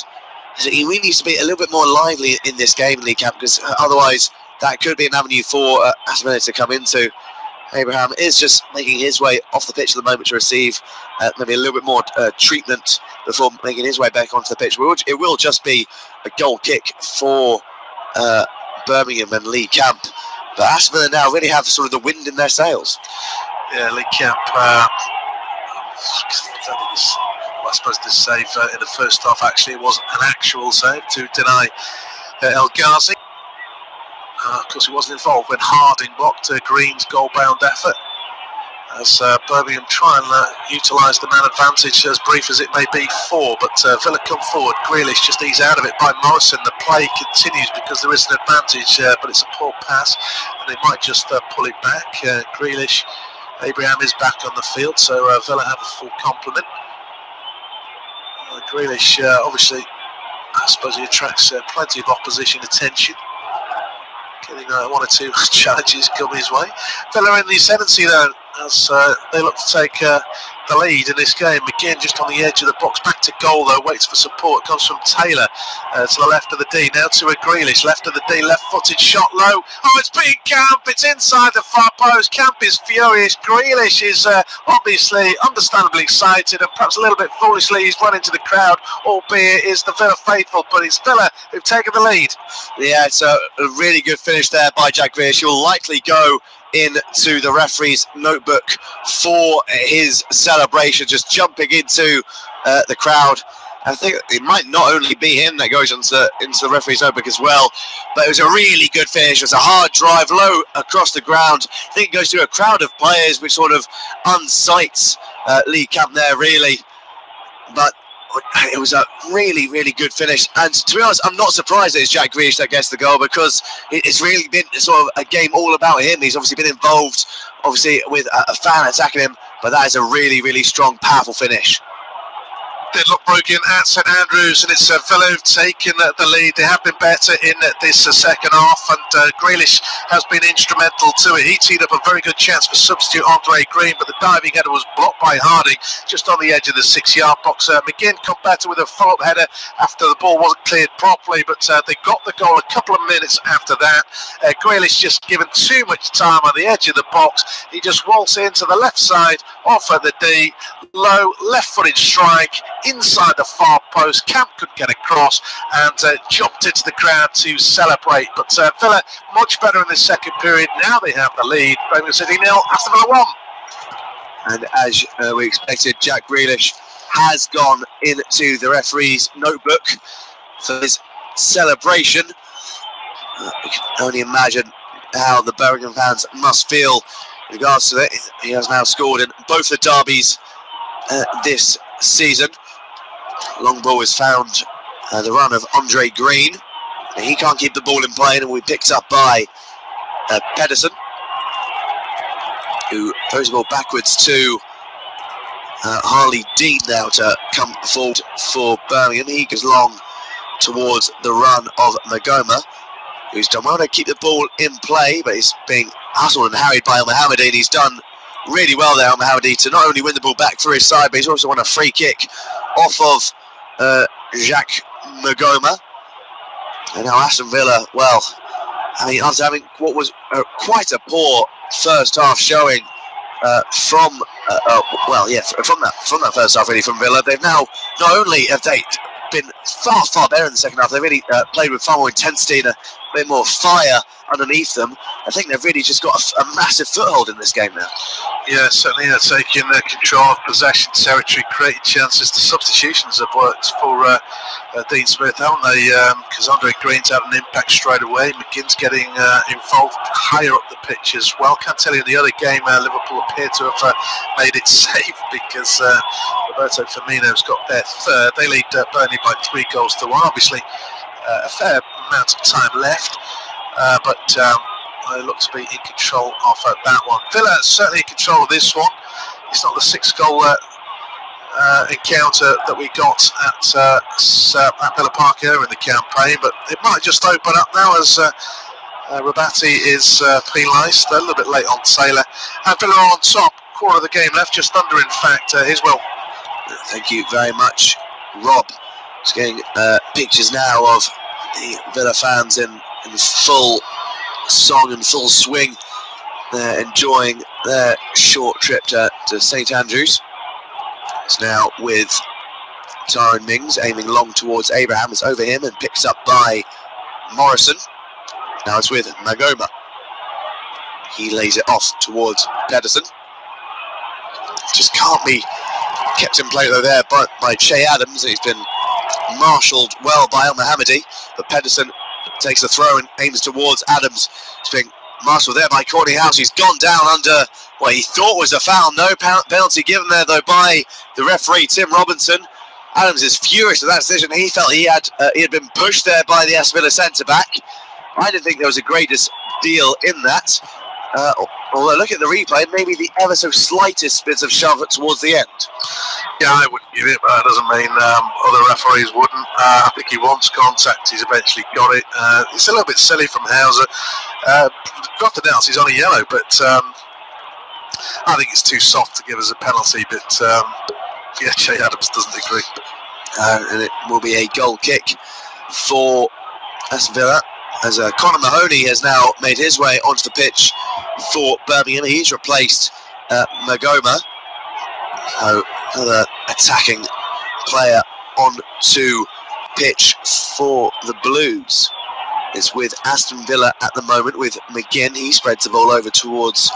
S3: So he really needs to be a little bit more lively in this game, Lee Camp, because otherwise that could be an avenue for Aston Villa to come into. Abraham is just making his way off the pitch at the moment to receive maybe a little bit more treatment before making his way back onto the pitch. It will just be a goal kick for Birmingham and Lee Camp. But Aston Villa now really have sort of the wind in their sails.
S2: Yeah, Lee Camp, I suppose this save in the first half actually wasn't an actual save to deny El Ghazi. Of course, he wasn't involved when Harding blocked Green's goal-bound effort. as Birmingham try and utilise the man advantage, as brief as it may be, but Villa come forward. Grealish just eased out of it by Morrison. The play continues because there is an advantage, but it's a poor pass, and they might just pull it back. Grealish, Abraham is back on the field, so Villa have a full complement. Grealish, obviously, I suppose he attracts plenty of opposition attention. Getting one or two challenges come his way. Villa in the ascendancy though, as they look to take the lead in this game. McGinn just on the edge of the box, back to goal though, waits for support, comes from Taylor to the left of the D, now to a Grealish, left of the D, left-footed shot low, oh it's beating Camp, it's inside the far post, Camp is furious, Grealish is obviously, understandably excited and perhaps a little bit foolishly, he's run into the crowd, albeit is the Villa faithful, but it's Villa who've taken the lead.
S3: Yeah, it's a really good finish there by Jack Grealish. He'll likely go into the referee's notebook for his celebration, just jumping into the crowd. I think it might not only be him that goes into the referee's notebook as well, but it was a really good finish. It was a hard drive, low across the ground. I think it goes through a crowd of players, which sort of unsights Lee Camp there, really. But it was a really, really good finish. And to be honest, I'm not surprised that it's Jack Grealish that gets the goal, because it's really been sort of a game all about him. He's obviously been involved, obviously, with a fan attacking him, but that is a really, really strong, powerful finish.
S2: Did look broken at St Andrews, and it's Villa who've taken the lead. They have been better in this second half, and Grealish has been instrumental to it. He teed up a very good chance for substitute Andre Green, but the diving header was blocked by Harding just on the edge of the 6-yard box. McGinn come better with a follow-up header after the ball wasn't cleared properly, but they got the goal a couple of minutes after that. Grealish just given too much time on the edge of the box. He just waltzed into the left side off at the D, low left-footed strike inside the far post. Camp couldn't get across and jumped into the crowd to celebrate. But Villa much better in the second period. Now they have the lead. Birmingham City 0, Aston Villa 1.
S3: And as we expected, Jack Grealish has gone into the referee's notebook for his celebration. We can only imagine how the Birmingham fans must feel in regards to that. He has now scored in both the derbies this season. Long ball is found, the run of Andre Green. He can't keep the ball in play, and will be picked up by Pedersen, who throws the ball backwards to Harley Dean now to come forward for Birmingham. He goes long towards the run of Magoma, who's done well to keep the ball in play, but he's being hustled and harried by Al-Mohammadi. He's done really well there, Al-Mohammadi, to not only win the ball back through his side, but he's also won a free kick off of Jacques Magoma. And now Aston Villa, well, I mean, after having what was quite a poor first half showing from that first half, really, from Villa, they've now not only have they been far better in the second half, they really played with far more intensity and a bit more fire underneath them. I think they've really just got a massive foothold in this game now.
S2: Yeah, certainly taking control of possession territory, creating chances. The substitutions have worked for Dean Smith, haven't they? Because Andre Green's had an impact straight away. McGinn's getting involved higher up the pitch as well. Can't tell you in the other game, Liverpool appeared to have made it safe because Roberto Firmino's got their third. They lead Burnley by 3 goals to 1. Obviously, a fair amount of time left, but they look to be in control of that one. Villa certainly in control of this one. It's not the 6-goal encounter that we got at Villa Park earlier in the campaign, but it might just open up now as Rabati is penalised, a little bit late on Taylor. And Villa are on top, quarter of the game left, just under in fact. Here's Will.
S3: Thank you very much, Rob. Just getting pictures now of the Villa fans in full song and full swing. They're enjoying their short trip to St Andrews. It's now with Tyrone Mings aiming long towards Abraham. It's over him and picked up by Morrison. Now it's with Magoma. He lays it off towards Pedersen. Just can't be kept in play though there by Che Adams. He's been marshalled well by Al-Mohammadi, but Pedersen takes the throw and aims towards Adams. It's being Marshall there by Courtney House. He's gone down under what he thought was a foul. No penalty given there though by the referee, Tim Robinson. Adams is furious with that decision. He felt he had been pushed there by the Aston Villa centre back. I didn't think there was a greatest deal in that. Although look at the replay, maybe the ever so slightest bits of shove towards the end.
S2: Yeah, I wouldn't give it, but that doesn't mean other referees wouldn't. I think he wants contact. He's eventually got it. It's a little bit silly from Hauser. Got the announce he's on a yellow, but I think it's too soft to give us a penalty. But yeah, Jay Adams doesn't agree.
S3: And it will be a goal kick for Aston Villa, as Conor Mahoney has now made his way onto the pitch for Birmingham. He's replaced Magoma. Another attacking player onto pitch for the Blues. It's with Aston Villa at the moment with McGinn. He spreads the ball over towards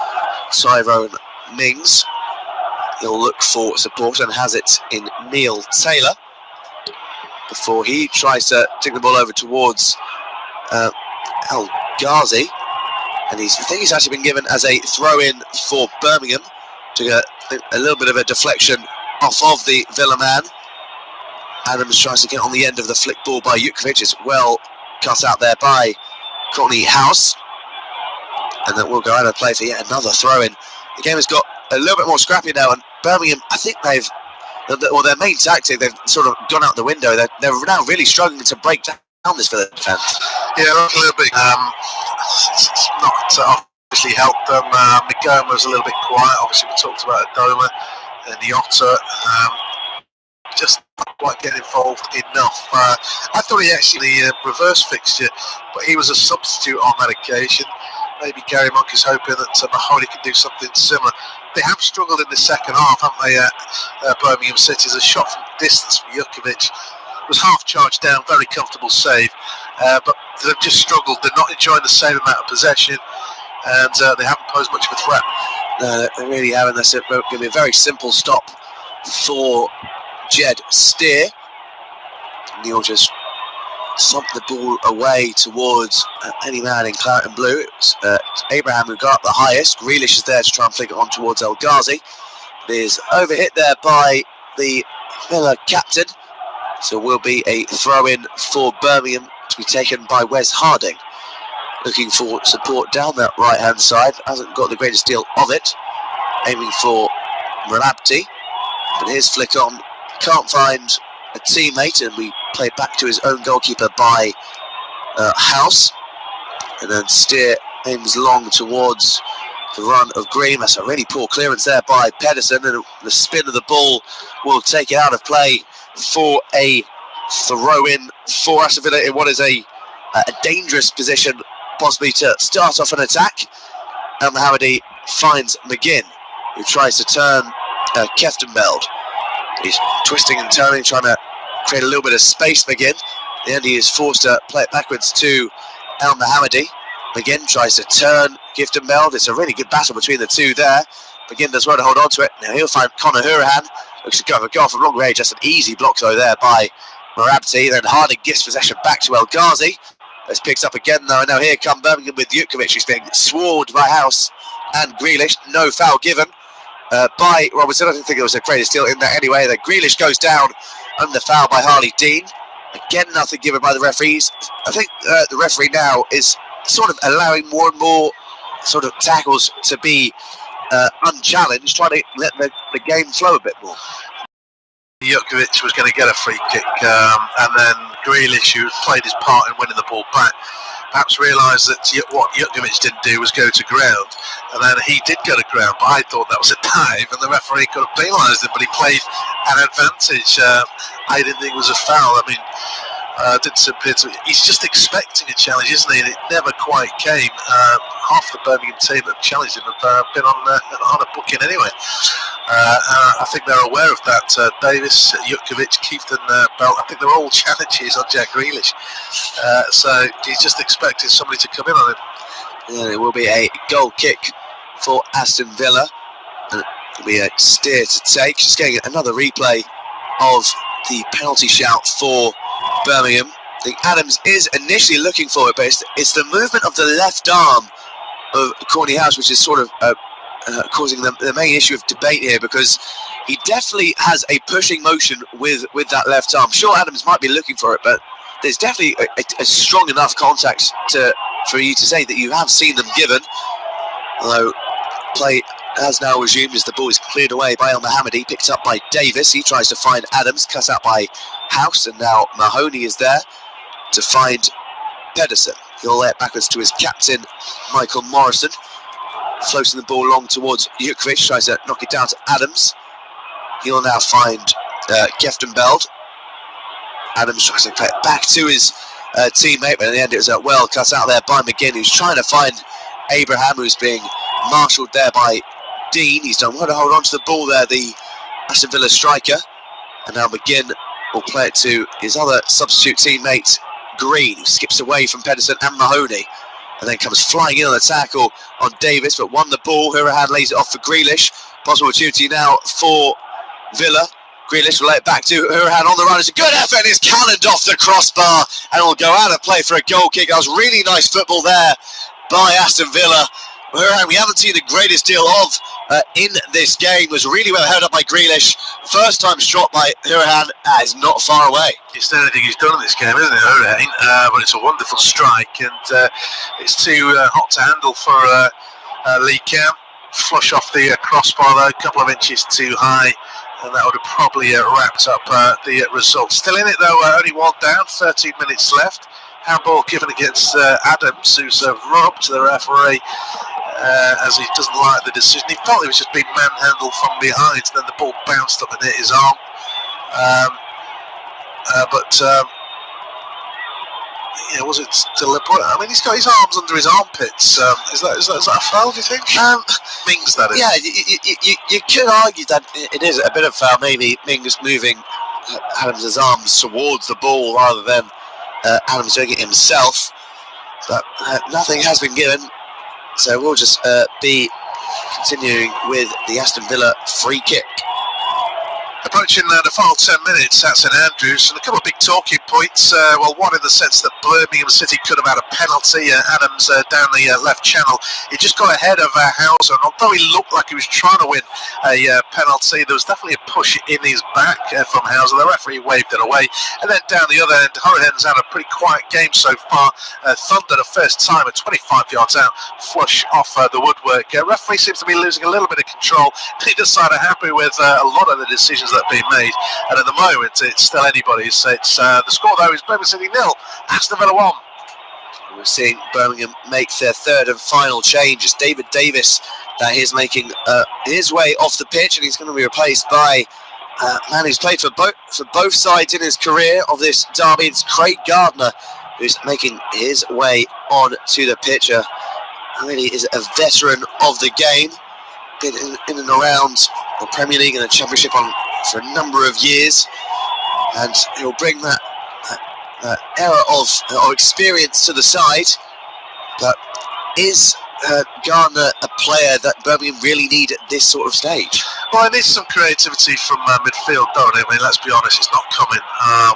S3: Tyrone Mings. He'll look for support and has it in Neil Taylor before he tries to take the ball over towards El Ghazi. And I think he's actually been given as a throw-in for Birmingham. Took a little bit of a deflection off of the Villa man. Adams tries to get on the end of the flick ball by Jutkovic. It's well cut out there by Courtney House. And then we'll go out and play for yet another throw-in. The game has got a little bit more scrappy now, and Birmingham, I think their main tactic, they've sort of gone out the window. They're now really struggling to break down this Villa defence.
S2: Yeah, a little bit. It's not obviously helped them. Magoma was a little bit quiet. Obviously, we talked about Adoma and the Otter. Just not quite getting involved enough. I thought he actually reverse fixture, but he was a substitute on that occasion. Maybe Gary Monk is hoping that Mahoney can do something similar. They have struggled in the second half, haven't they? Birmingham City. There's a shot from distance from Jutkovic. Was half charged down, very comfortable save, but they've just struggled. They're not enjoying the same amount of possession, and they haven't posed much of a threat.
S3: No, they really haven't. That's going to be a very simple stop for Jed Steer. Neil just slumped the ball away towards any man in claret and blue. It's Abraham who got up the highest. Grealish is there to try and flick it on towards El Ghazi. It is overhit there by the Villa captain. So will be a throw-in for Birmingham to be taken by Wes Harding. Looking for support down that right-hand side. Hasn't got the greatest deal of it. Aiming for Mrabti. But his flick on. Can't find a teammate, and we play back to his own goalkeeper by House. And then Steer aims long towards the run of Green. That's a really poor clearance there by Pedersen, and the spin of the ball will take it out of play for a throw-in for Aston Villa in what is a dangerous position, possibly to start off an attack. El Mohammadi finds McGinn, who tries to turn Keftenbeld. He's twisting and turning, trying to create a little bit of space, McGinn. In the end, he is forced to play it backwards to El Mohammadi. McGinn tries to turn Keftenbeld. It's a really good battle between the two there. McGinn does well to hold on to it. Now he'll find Conor Hourihan. Looks to go from long range. Just an easy block though there by Mrabti. Then Harding gives possession back to El Ghazi. This picks up again though. And now here come Birmingham with Jutkovic, who's being swarmed by House and Grealish. No foul given by Robertson. I don't think there was a greatest deal in that anyway. Then Grealish goes down under foul by Harley Dean. Again, nothing given by the referees. I think the referee now is sort of allowing more and more sort of tackles to be unchallenged, trying to let the game flow a bit more.
S2: Jutkovic was going to get a free kick, and then Grealish, who played his part in winning the ball back, perhaps realised that what Jutkovic didn't do was go to ground, and then he did go to ground, but I thought that was a dive, and the referee could have penalised him, but he played an advantage. I didn't think it was a foul. I mean, didn't appear to. He's just expecting a challenge, isn't he? And it never quite came. Half the Birmingham team that challenged him have been on a booking anyway. I think they're aware of that. Davis, Jutkovic, Keefton, Belt. I think they're all challenges on Jack Grealish. So he's just expecting somebody to come in on him.
S3: Yeah, it will be a goal kick for Aston Villa. And it'll be a Steer to take. Just getting another replay of the penalty shout for Birmingham. I think Adams is initially looking for it, but it's the movement of the left arm of Corney House, which is sort of causing the main issue of debate here, because he definitely has a pushing motion with that left arm. Sure, Adams might be looking for it, but there's definitely a strong enough contact for you to say that you have seen them given. Although play has now resumed as the ball is cleared away by El Mohammadi, picked up by Davis. He tries to find Adams, cut out by House, and now Mahoney is there to find Pedersen. He'll lay it backwards to his captain, Michael Morrison. Floating the ball long towards Jukovic, tries to knock it down to Adams. He'll now find Geftenbeld. Adams tries to play it back to his teammate, but in the end it was well cut out there by McGinn, who's trying to find Abraham, who's being marshalled there by Dean. He's done well to hold on to the ball there, the Aston Villa striker. And now McGinn will play it to his other substitute teammate, Green, who skips away from Pedersen and Mahoney, and then comes flying in on the tackle on Davis, but won the ball. Hurahan lays it off for Grealish. Possible opportunity now for Villa. Grealish will lay it back to Hurahan on the run. It's a good effort, and it's cannoned off the crossbar, and will go out of play for a goal kick. That was really nice football there by Aston Villa. Hurahan, we haven't seen the greatest deal of in this game. Was really well held up by Grealish. First time shot by Hurahan, is not far away.
S2: It's the only thing he's done in this game, isn't it, Hurahan? But it's a wonderful strike, and it's too hot to handle for Lee Cam. Flush off the crossbar though, a couple of inches too high, and that would have probably wrapped up the result. Still in it though, only one down, 13 minutes left. Handball given against Adams, who's run up to the referee as he doesn't like the decision. He felt he was just being manhandled from behind, and then the ball bounced up and hit his arm. Was it deliberate? I mean, he's got his arms under his armpits. Is that a foul, do you think? Mings, that is.
S3: Yeah, you could argue that it is a bit of foul. Maybe Mings moving Adams' arms towards the ball rather than Adams doing it himself. But nothing has been given. So we'll just be continuing with the Aston Villa free kick.
S2: Approaching the final 10 minutes at St Andrews, and a couple of big talking points. One in the sense that Birmingham City could have had a penalty. Adams down the left channel, he just got ahead of Hauser, and although he looked like he was trying to win a penalty, there was definitely a push in his back from Hauser. The referee waved it away. And then down the other end, Hurricanes had a pretty quiet game so far. Thunder the first time at 25 yards out, flush off the woodwork. Referee seems to be losing a little bit of control. Neither side are happy with a lot of the decisions that have been made, and at the moment it's still anybody's. It's the score though is Birmingham City 0, Aston Villa 1.
S3: We're seeing Birmingham make their third and final change. It's David Davis that is making his way off the pitch, and he's going to be replaced by a man who's played for both sides in his career of this derby. It's Craig Gardner who's making his way on to the pitch. Really is a veteran of the game, been in and around the Premier League and the Championship for a number of years, and he'll bring that era of experience to the side. But is Gardner a player that Birmingham really need at this sort of stage?
S2: Well, it needs some creativity from midfield, don't it? I mean, let's be honest, it's not coming.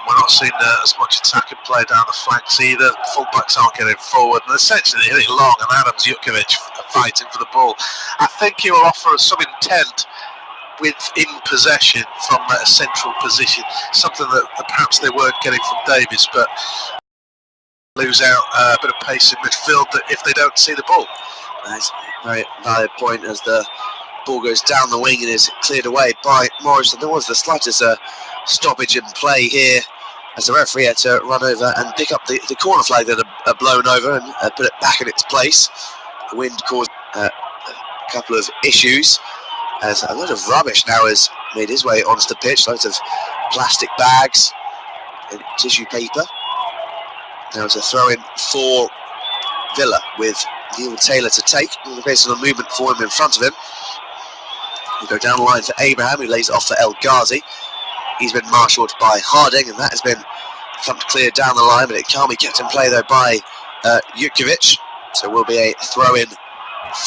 S2: We're not seeing as much attack and play down the flanks either. Fullbacks aren't getting forward, and essentially they're hitting long, and Adams Jukovic fighting for the ball. I think he will offer some intent within possession from a central position, something that perhaps they weren't getting from Davis, but lose out a bit of pace in midfield if they don't see the ball.
S3: That's a very valid point as the ball goes down the wing and is cleared away by Morrison. There was the slightest stoppage in play here as the referee had to run over and pick up the corner flag that had blown over and put it back in its place. The wind caused a couple of issues as a lot of rubbish now has made his way onto the pitch. Loads of plastic bags and tissue paper. Now it's a throw in for Villa with Neil Taylor to take. The pace of the movement for him in front of him. We go down the line for Abraham, who lays it off for El Ghazi. He's been marshalled by Harding, and that has been thumped clear down the line, but it can't be kept in play though by Jukovic. So will be a throw in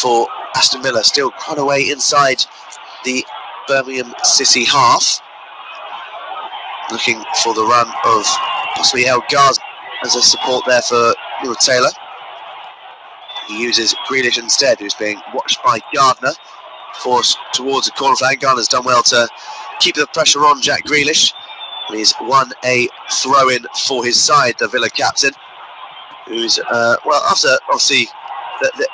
S3: for Aston Villa, still quite a way inside the Birmingham City half. Looking for the run of possibly El Ghazi as a support there for Neil Taylor. He uses Grealish instead, who's being watched by Gardner. Forced towards the corner flag. Gardner's done well to keep the pressure on Jack Grealish. And he's won a throw-in for his side, the Villa captain, who's, after obviously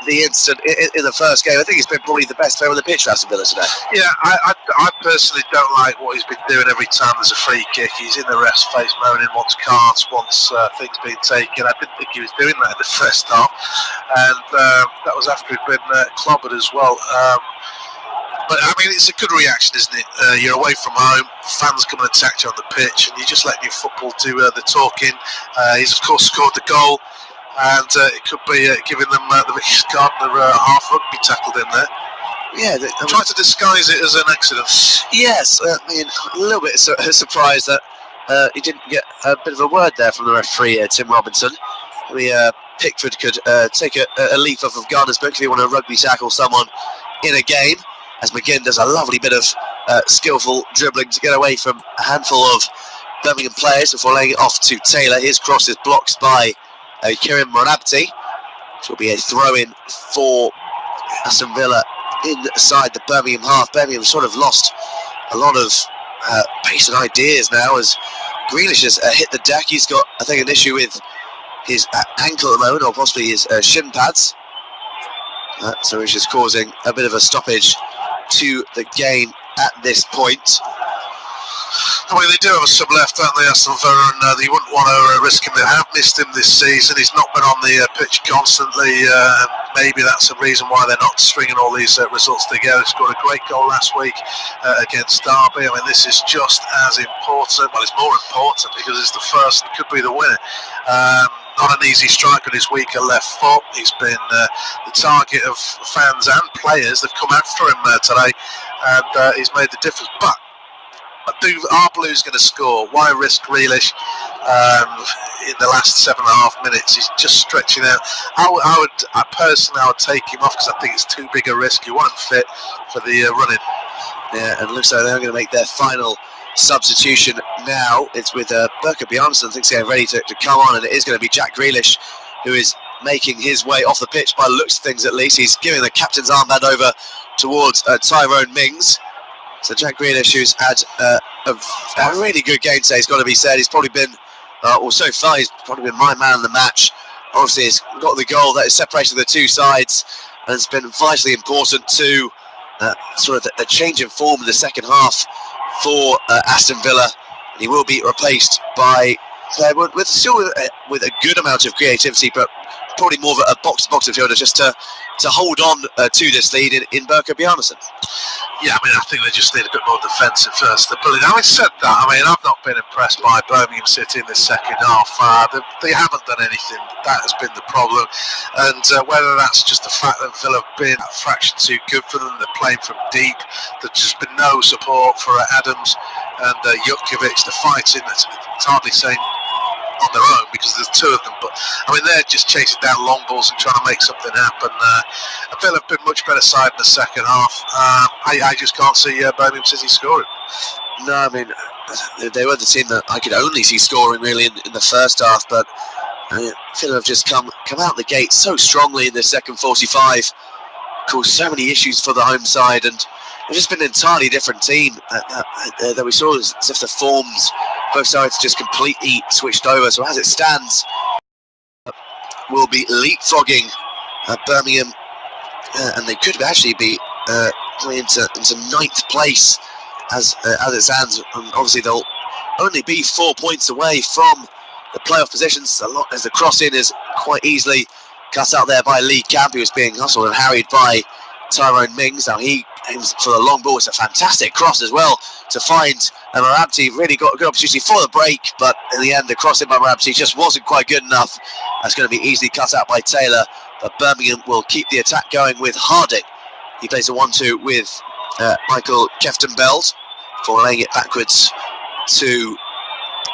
S3: the incident in the first game, I think he's been probably the best player on the pitch for Aston Villa today.
S2: Yeah, I personally don't like what he's been doing every time there's a free kick. He's in the ref's face moaning, wants cards, wants things being taken. I didn't think he was doing that in the first half, and that was after he'd been clobbered as well. But I mean, it's a good reaction, isn't it? You're away from home, fans come and attack you on the pitch, and you're just letting your football do the talking. He's of course scored the goal, and it could be giving them the Gardner half rugby tackled in there.
S3: Yeah,
S2: Try to disguise it as an accident.
S3: Yes, I mean, a little bit surprised that he didn't get a bit of a word there from the referee, Tim Robinson. Pickford could take a leaf off of Gardner's book if you want to rugby tackle someone in a game, as McGinn does a lovely bit of skillful dribbling to get away from a handful of Birmingham players before laying it off to Taylor. His cross is blocked by Kirim Morabti, which will be a throw-in for Aston Villa inside the Birmingham half. Birmingham sort of lost a lot of pace and ideas now as Grealish has hit the deck. He's got, I think, an issue with his ankle at the moment, or possibly his shin pads. So it's just causing a bit of a stoppage to the game at this point.
S2: I mean, they do have a sub left, don't they, Aston Villa, and they wouldn't want to risk him. They have missed him this season. He's not been on the pitch constantly, and maybe that's a reason why they're not stringing all these results together. He scored a great goal last week against Derby. I mean, this is just as important. Well, it's more important because it's the first and could be the winner. Not an easy strike on his weaker left foot. He's been the target of fans and players that come after him today, and he's made the difference. But are Blues going to score? Why risk Grealish in the last 7.5 minutes? He's just stretching out. I personally would take him off because I think it's too big a risk. He wasn't fit for the running.
S3: Yeah, and it looks like they're going to make their final substitution now. It's with Berker Bjarnason, I think, getting ready to come on, and it is going to be Jack Grealish who is making his way off the pitch by the looks of things at least. He's giving the captain's armband over towards Tyrone Mings. So Jack Grealish, who's had a really good game today, he's got to be said. He's probably been, so far, he's probably been my man of the match. Obviously, he's got the goal that is separating the two sides, and it's been vitally important to sort of the change in form in the second half for Aston Villa. And he will be replaced by with a good amount of creativity, but probably more of a box-to-box midfielder just to hold on to this lead in Berker Bjarnason.
S2: Yeah, I mean, I think they just need a bit more defensive stability. Having said that, I mean, I've not been impressed by Birmingham City in the second half. They haven't done anything. That has been the problem. And whether that's just the fact that Villa have been a fraction too good for them, they're playing from deep, there's just been no support for Adams and Jutkiewicz. They're fighting, it's hardly saying on their own because there's two of them, but I mean they're just chasing down long balls and trying to make something happen. Villa have been much better side in the second half. I just can't see Birmingham City scoring.
S3: No, I mean they were the team that I could only see scoring really in the first half, but Villa have just come out the gate so strongly in the second 45, caused so many issues for the home side, and it's just been an entirely different team that we saw as if the forms both sides just completely switched over. So as it stands, we'll be leapfrogging Birmingham, and they could actually be going into ninth place as it stands. And obviously they'll only be 4 points away from the playoff positions. As the cross-in is quite easily cut out there by Lee Camp, who was being hustled and harried by Tyrone Mings. Now he aims for the long ball. It's a fantastic cross as well to find Morabti. Really got a good opportunity for the break, but in the end the cross in by Morabti just wasn't quite good enough. That's going to be easily cut out by Taylor, but Birmingham will keep the attack going with Harding. He plays a 1-2 with Michael Kefton-Belt for laying it backwards to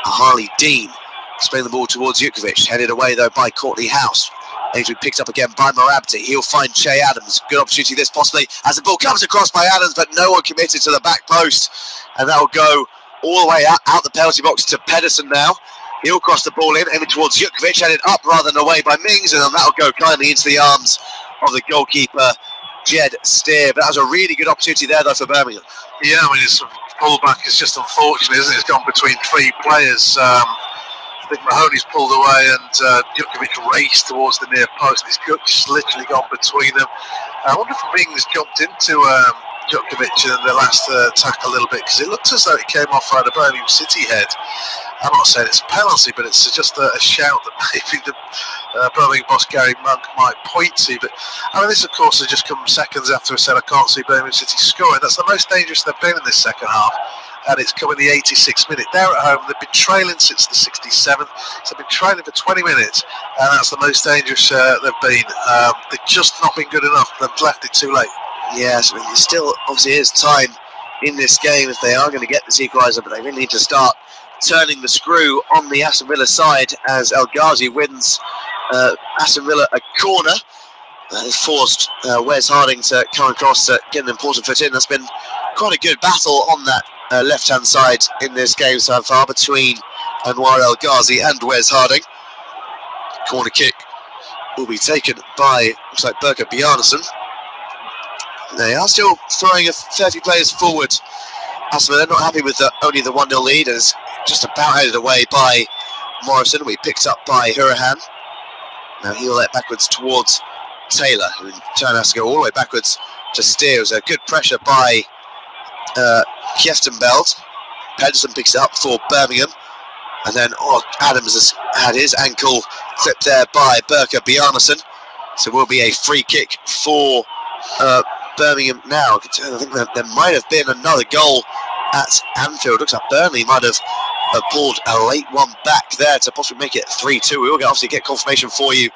S3: Harley Dean. Spraying the ball towards Jutkiewicz, headed away though by Courtney House. Aims to be picked up again by Morabti. He'll find Che Adams. Good opportunity this possibly as the ball comes across by Adams, but no one committed to the back post. And that will go all the way out the penalty box to Pedersen now. He'll cross the ball in, aiming towards Jutkovic, headed up rather than away by Mings, and then that'll go kindly into the arms of the goalkeeper, Jed Steer. But that was a really good opportunity there, though, for Birmingham.
S2: Yeah, I mean, his pullback is just unfortunate, isn't it? It's gone between three players. I think Mahoney's pulled away and Jutkovic raced towards the near post. It's just literally gone between them. I wonder if Mings jumped into Jutkovic in the last tackle a little bit, because it looked as though it came off right a Birmingham City head. I'm not saying it's a penalty, but it's just a shout that maybe the Birmingham boss Gary Monk might point to. But I mean, this of course has just come seconds after I said I can't see Birmingham City scoring. That's the most dangerous they've been in this second half, and it's come in the 86th minute. They're at home, they've been trailing since the 67th, so they've been trailing for 20 minutes, and that's the most dangerous they've been. They've just not been good enough. They've left it too late.
S3: Yes, I mean, there still obviously is time in this game if they are going to get this equaliser, but they really need to start turning the screw on the Aston Villa side as El Ghazi wins Aston Villa a corner. Has forced Wes Harding to come across to get an important foot in. That's been quite a good battle on that left-hand side in this game so far between Anwar El Ghazi and Wes Harding. Corner kick will be taken by, looks like, Berker Bjarnason. They are still throwing a 30 players forward. Aston Villa not happy with only the 1-0 lead, and it's just about headed away by Morrison. We picked up by Hurahan. Now he'll let backwards towards Taylor, who in turn has to go all the way backwards to Steer. It was a good pressure by Kieftenbeld. Pedersen picks it up for Birmingham, and then Adams has had his ankle clipped there by Berker Bjarnason. So it will be a free kick for Birmingham now. I think there might have been another goal at Anfield. Looks like Burnley might have pulled a late one back there to possibly make it 3-2. We will obviously get confirmation for you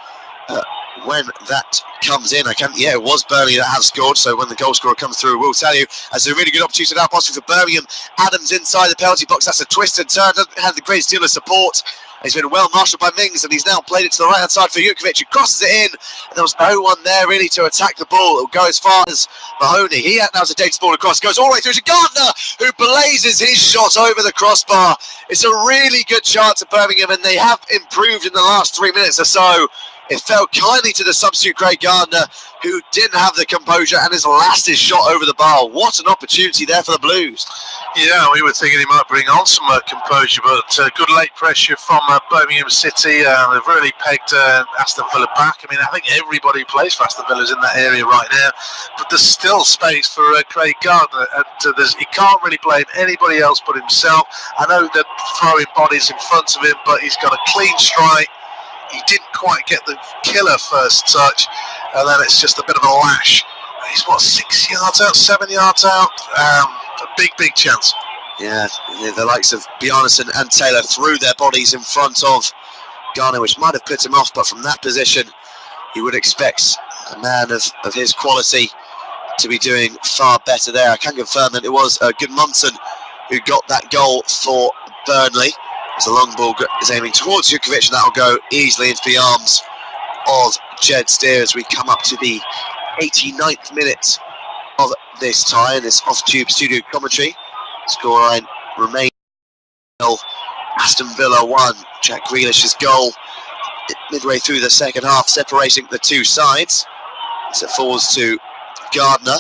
S3: when that comes in. It was Burnley that have scored, so when the goal scorer comes through, we'll tell you. That's a really good opportunity now, possibly for Birmingham. Adams inside the penalty box. That's a twist and turn. Doesn't have the greatest deal of support. He's been well marshalled by Mings, and he's now played it to the right-hand side for Jutkovic, who crosses it in, and there was no one there really to attack the ball. It'll go as far as Mahoney. He now has a dated ball across, goes all the way through to Gardner, who blazes his shot over the crossbar. It's a really good chance at Birmingham, and they have improved in the last 3 minutes or so. It fell kindly to the substitute Craig Gardner, who didn't have the composure and has lasted his shot over the bar. What an opportunity there for the Blues.
S2: Yeah, we were thinking he might bring on some composure, but good late pressure from Birmingham City. They've really pegged Aston Villa back. I mean, I think everybody who plays for Aston Villa is in that area right now, but there's still space for Craig Gardner, and he can't really blame anybody else but himself. I know they're throwing bodies in front of him, but he's got a clean strike. He didn't quite get the killer first touch, and then it's just a bit of a lash. He's 6 yards out, 7 yards out. A big chance.
S3: Yeah, the likes of Bjarnason and Taylor threw their bodies in front of Garner, which might have put him off, but from that position, you would expect a man of his quality to be doing far better there. I can confirm that it was Gudmundsson who got that goal for Burnley. As the long ball is aiming towards Jutkovic, and that'll go easily into the arms of Jed Steer as we come up to the 89th minute of this tie in this off-tube studio commentary. Scoreline remains Aston Villa 1. Jack Grealish's goal midway through the second half, separating the two sides. As it falls to Gardner.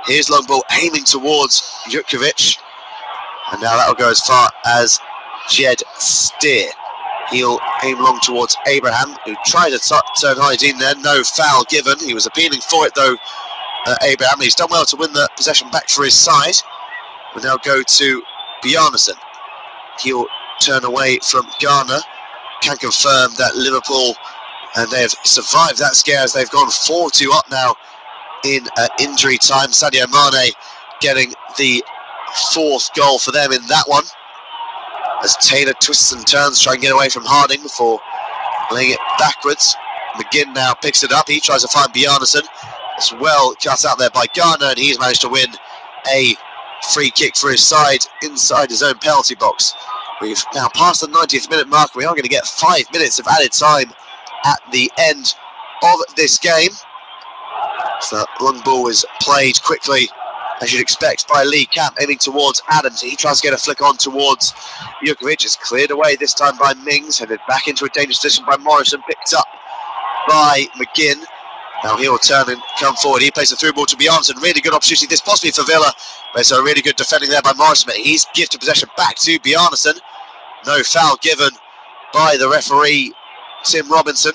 S3: Here's long ball aiming towards Jutkovic, and now that'll go as far as Jed Steer. He'll aim long towards Abraham, who tried to turn Hyde there. No foul given. He was appealing for it though, Abraham. He's done well to win the possession back for his side. We'll now go to Bjarnason. He'll turn away from Garner. Can confirm that Liverpool, and they have survived that scare as they've gone 4-2 up now in injury time. Sadio Mane getting the fourth goal for them in that one, as Taylor twists and turns, try and get away from Harding before laying it backwards. McGinn now picks it up. He tries to find Bjarnason. It's well cut out there by Garner, and he's managed to win a free kick for his side inside his own penalty box. We've now passed the 90th minute mark. We are going to get 5 minutes of added time at the end of this game. So that long ball is played quickly as you'd expect, by Lee Camp, aiming towards Adams. He tries to get a flick on towards Jukovic. It's cleared away this time by Mings, headed back into a dangerous position by Morrison, picked up by McGinn. Now he'll turn and come forward. He plays the through ball to Bjarnason. Really good opportunity, this possibly for Villa. But it's a really good defending there by Morrison. But he's gifted possession back to Bjarnason. No foul given by the referee, Tim Robinson.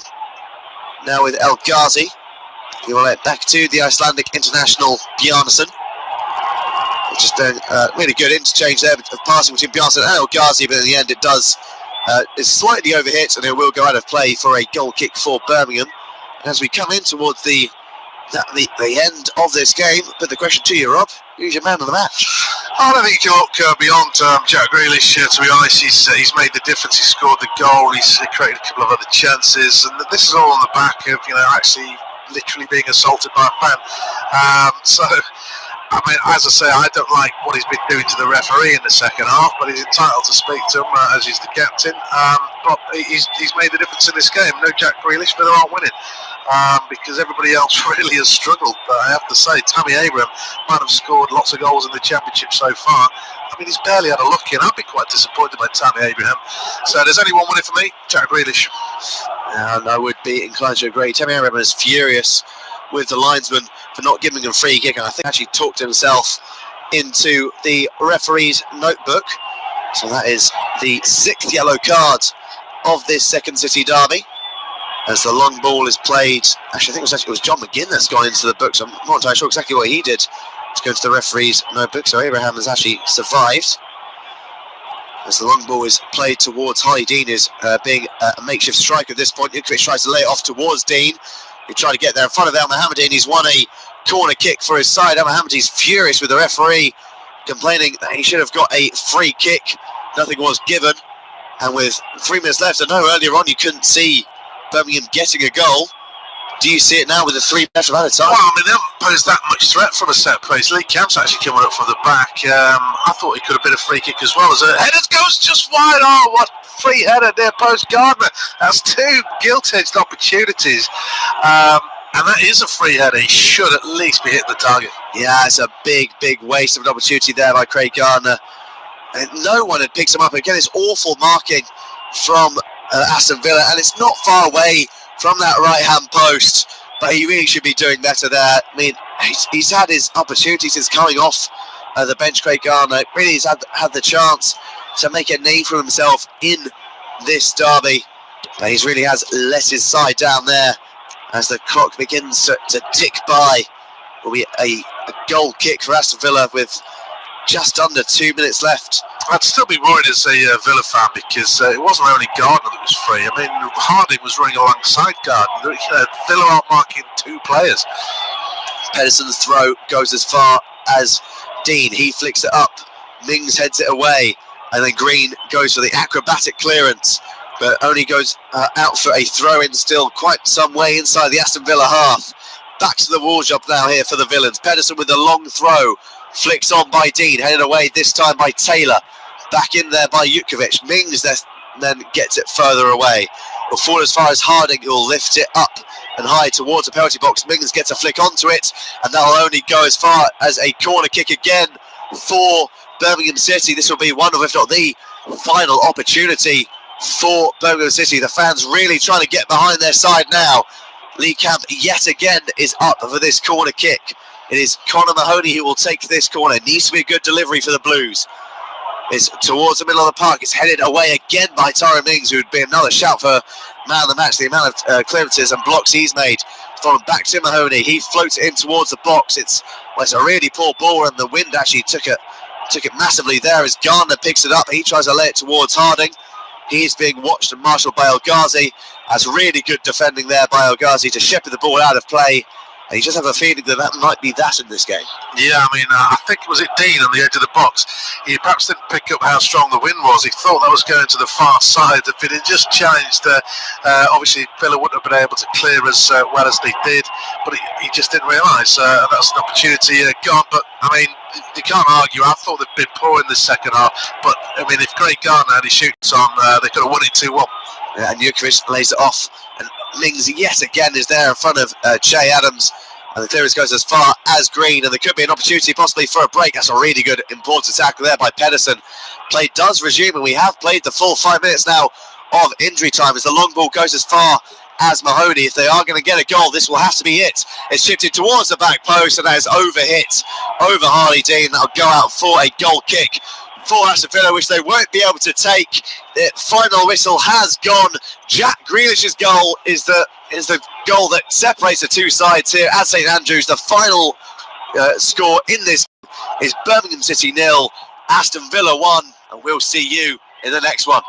S3: Now with El Ghazi. He will let back to the Icelandic international, Bjarnason. Just doing really good interchange there of passing between Bjarnason and El Ghazi, but in the end it does is slightly overhit, and it will go out of play for a goal kick for Birmingham. And as we come in towards the end of this game, put the question to you, Rob, who's your man of the match?
S2: I don't think you can look beyond Jack Grealish, to be honest. He's made the difference. He scored the goal. He's created a couple of other chances, and this is all on the back of actually literally being assaulted by a fan. So, I mean, as I say, I don't like what he's been doing to the referee in the second half, but he's entitled to speak to him as he's the captain. But he's made the difference in this game. No Jack Grealish, but they aren't winning. Because everybody else really has struggled. But I have to say, Tammy Abraham might have scored lots of goals in the championship so far. I mean, he's barely had a look in. I'd be quite disappointed by Tammy Abraham. So does anyone win it for me? Jack Grealish.
S3: And I would be inclined to agree. Tammy Abraham is furious with the linesman for not giving him a free kick, and I think actually talked himself into the referee's notebook. So that is the 6th yellow card of this second City derby. As the long ball is played, actually I think it was John McGinn that's gone into the book, so I'm not entirely sure exactly what he did to go into the referee's notebook. So Abraham has actually survived. As the long ball is played towards Harley Dean, is being a makeshift striker at this point. Jukovic tries to lay it off towards Dean. He tried to get there in front of El Mohammadi. He's won a corner kick for his side. El Mohammadi's furious with the referee, complaining that he should have got a free kick. Nothing was given. And with 3 minutes left, I know earlier on you couldn't see Birmingham getting a goal. Do you see it now with the 3 minutes of added time?
S2: Well, I mean, they haven't posed that much threat from a set place. Lee Camp's actually coming up from the back. I thought he could have been a free kick as well. As a header goes just wide. Oh, what free header there, post Gardner. That's 2 gilt-edged opportunities. And that is a free header. He should at least be hitting the target.
S3: Yeah, it's a big waste of an opportunity there by Craig Gardner. And no one had picked him up. Again, it's awful marking from Aston Villa, and it's not far away from that right-hand post, but he really should be doing better there. I mean, he's had his opportunities since coming off the bench. Craig Gardner really has had the chance to make a name for himself in this derby, but he really has let his side down there as the clock begins to tick by. Will be a goal kick for Aston Villa with just under 2 minutes left.
S2: I'd still be worried as a Villa fan, because it wasn't only Gardner that was free. I mean, Harding was running alongside Gardner. Villa aren't marking 2 players.
S3: Pedersen's throw goes as far as Dean. He flicks it up. Mings heads it away. And then Green goes for the acrobatic clearance, but only goes out for a throw-in still quite some way inside the Aston Villa half. Back to the wall job now here for the Villains. Pedersen with the long throw. Flicks on by Dean, headed away this time by Taylor. Back in there by Jukovic. Mings then gets it further away. Will fall as far as Harding, who will lift it up and high towards the penalty box. Mings gets a flick onto it, and that will only go as far as a corner kick again for Birmingham City. This will be one of, if not the final opportunity for Birmingham City. The fans really trying to get behind their side now. Lee Camp yet again is up for this corner kick. It is Conor Mahoney who will take this corner. It needs to be a good delivery for the Blues. It's towards the middle of the park. It's headed away again by Tyrone Mings, who would be another shout for man of the match. The amount of clearances and blocks he's made. From back to Mahoney. He floats it in towards the box. It's a really poor ball, and the wind actually took it massively there as Gardner picks it up. He tries to lay it towards Harding. He's being watched and marshalled by El Ghazi. That's really good defending there by El Ghazi to shepherd the ball out of play. And you just have a feeling that might be that in this game. Yeah,
S2: I mean, I think, was it Dean on the edge of the box? He perhaps didn't pick up how strong the wind was. He thought that was going to the far side. If it had just changed, obviously Villa wouldn't have been able to clear as well as they did. But he just didn't realise that's an opportunity gone. But, I mean, you can't argue. I thought they'd been poor in the second half. But, I mean, if Craig Gardner had his shoots on, they could have won it 2-1.
S3: Yeah, and Jukovic lays it off. And Mings yet again is there in front of Che Adams. And the clearance goes as far as Green, and there could be an opportunity possibly for a break. That's a really good, important tackle there by Pedersen. Play does resume, and we have played the full 5 minutes now of injury time as the long ball goes as far as Mahoney. If they are going to get a goal, this will have to be it. It's shifted towards the back post, and that is overhit over Harley Dean. That'll go out for a goal kick for Aston Villa, which they won't be able to take. The final whistle has gone. Jack Grealish's goal is the goal that separates the two sides here at St Andrews. The final score in this is Birmingham City 0, Aston Villa 1, and we'll see you in the next one.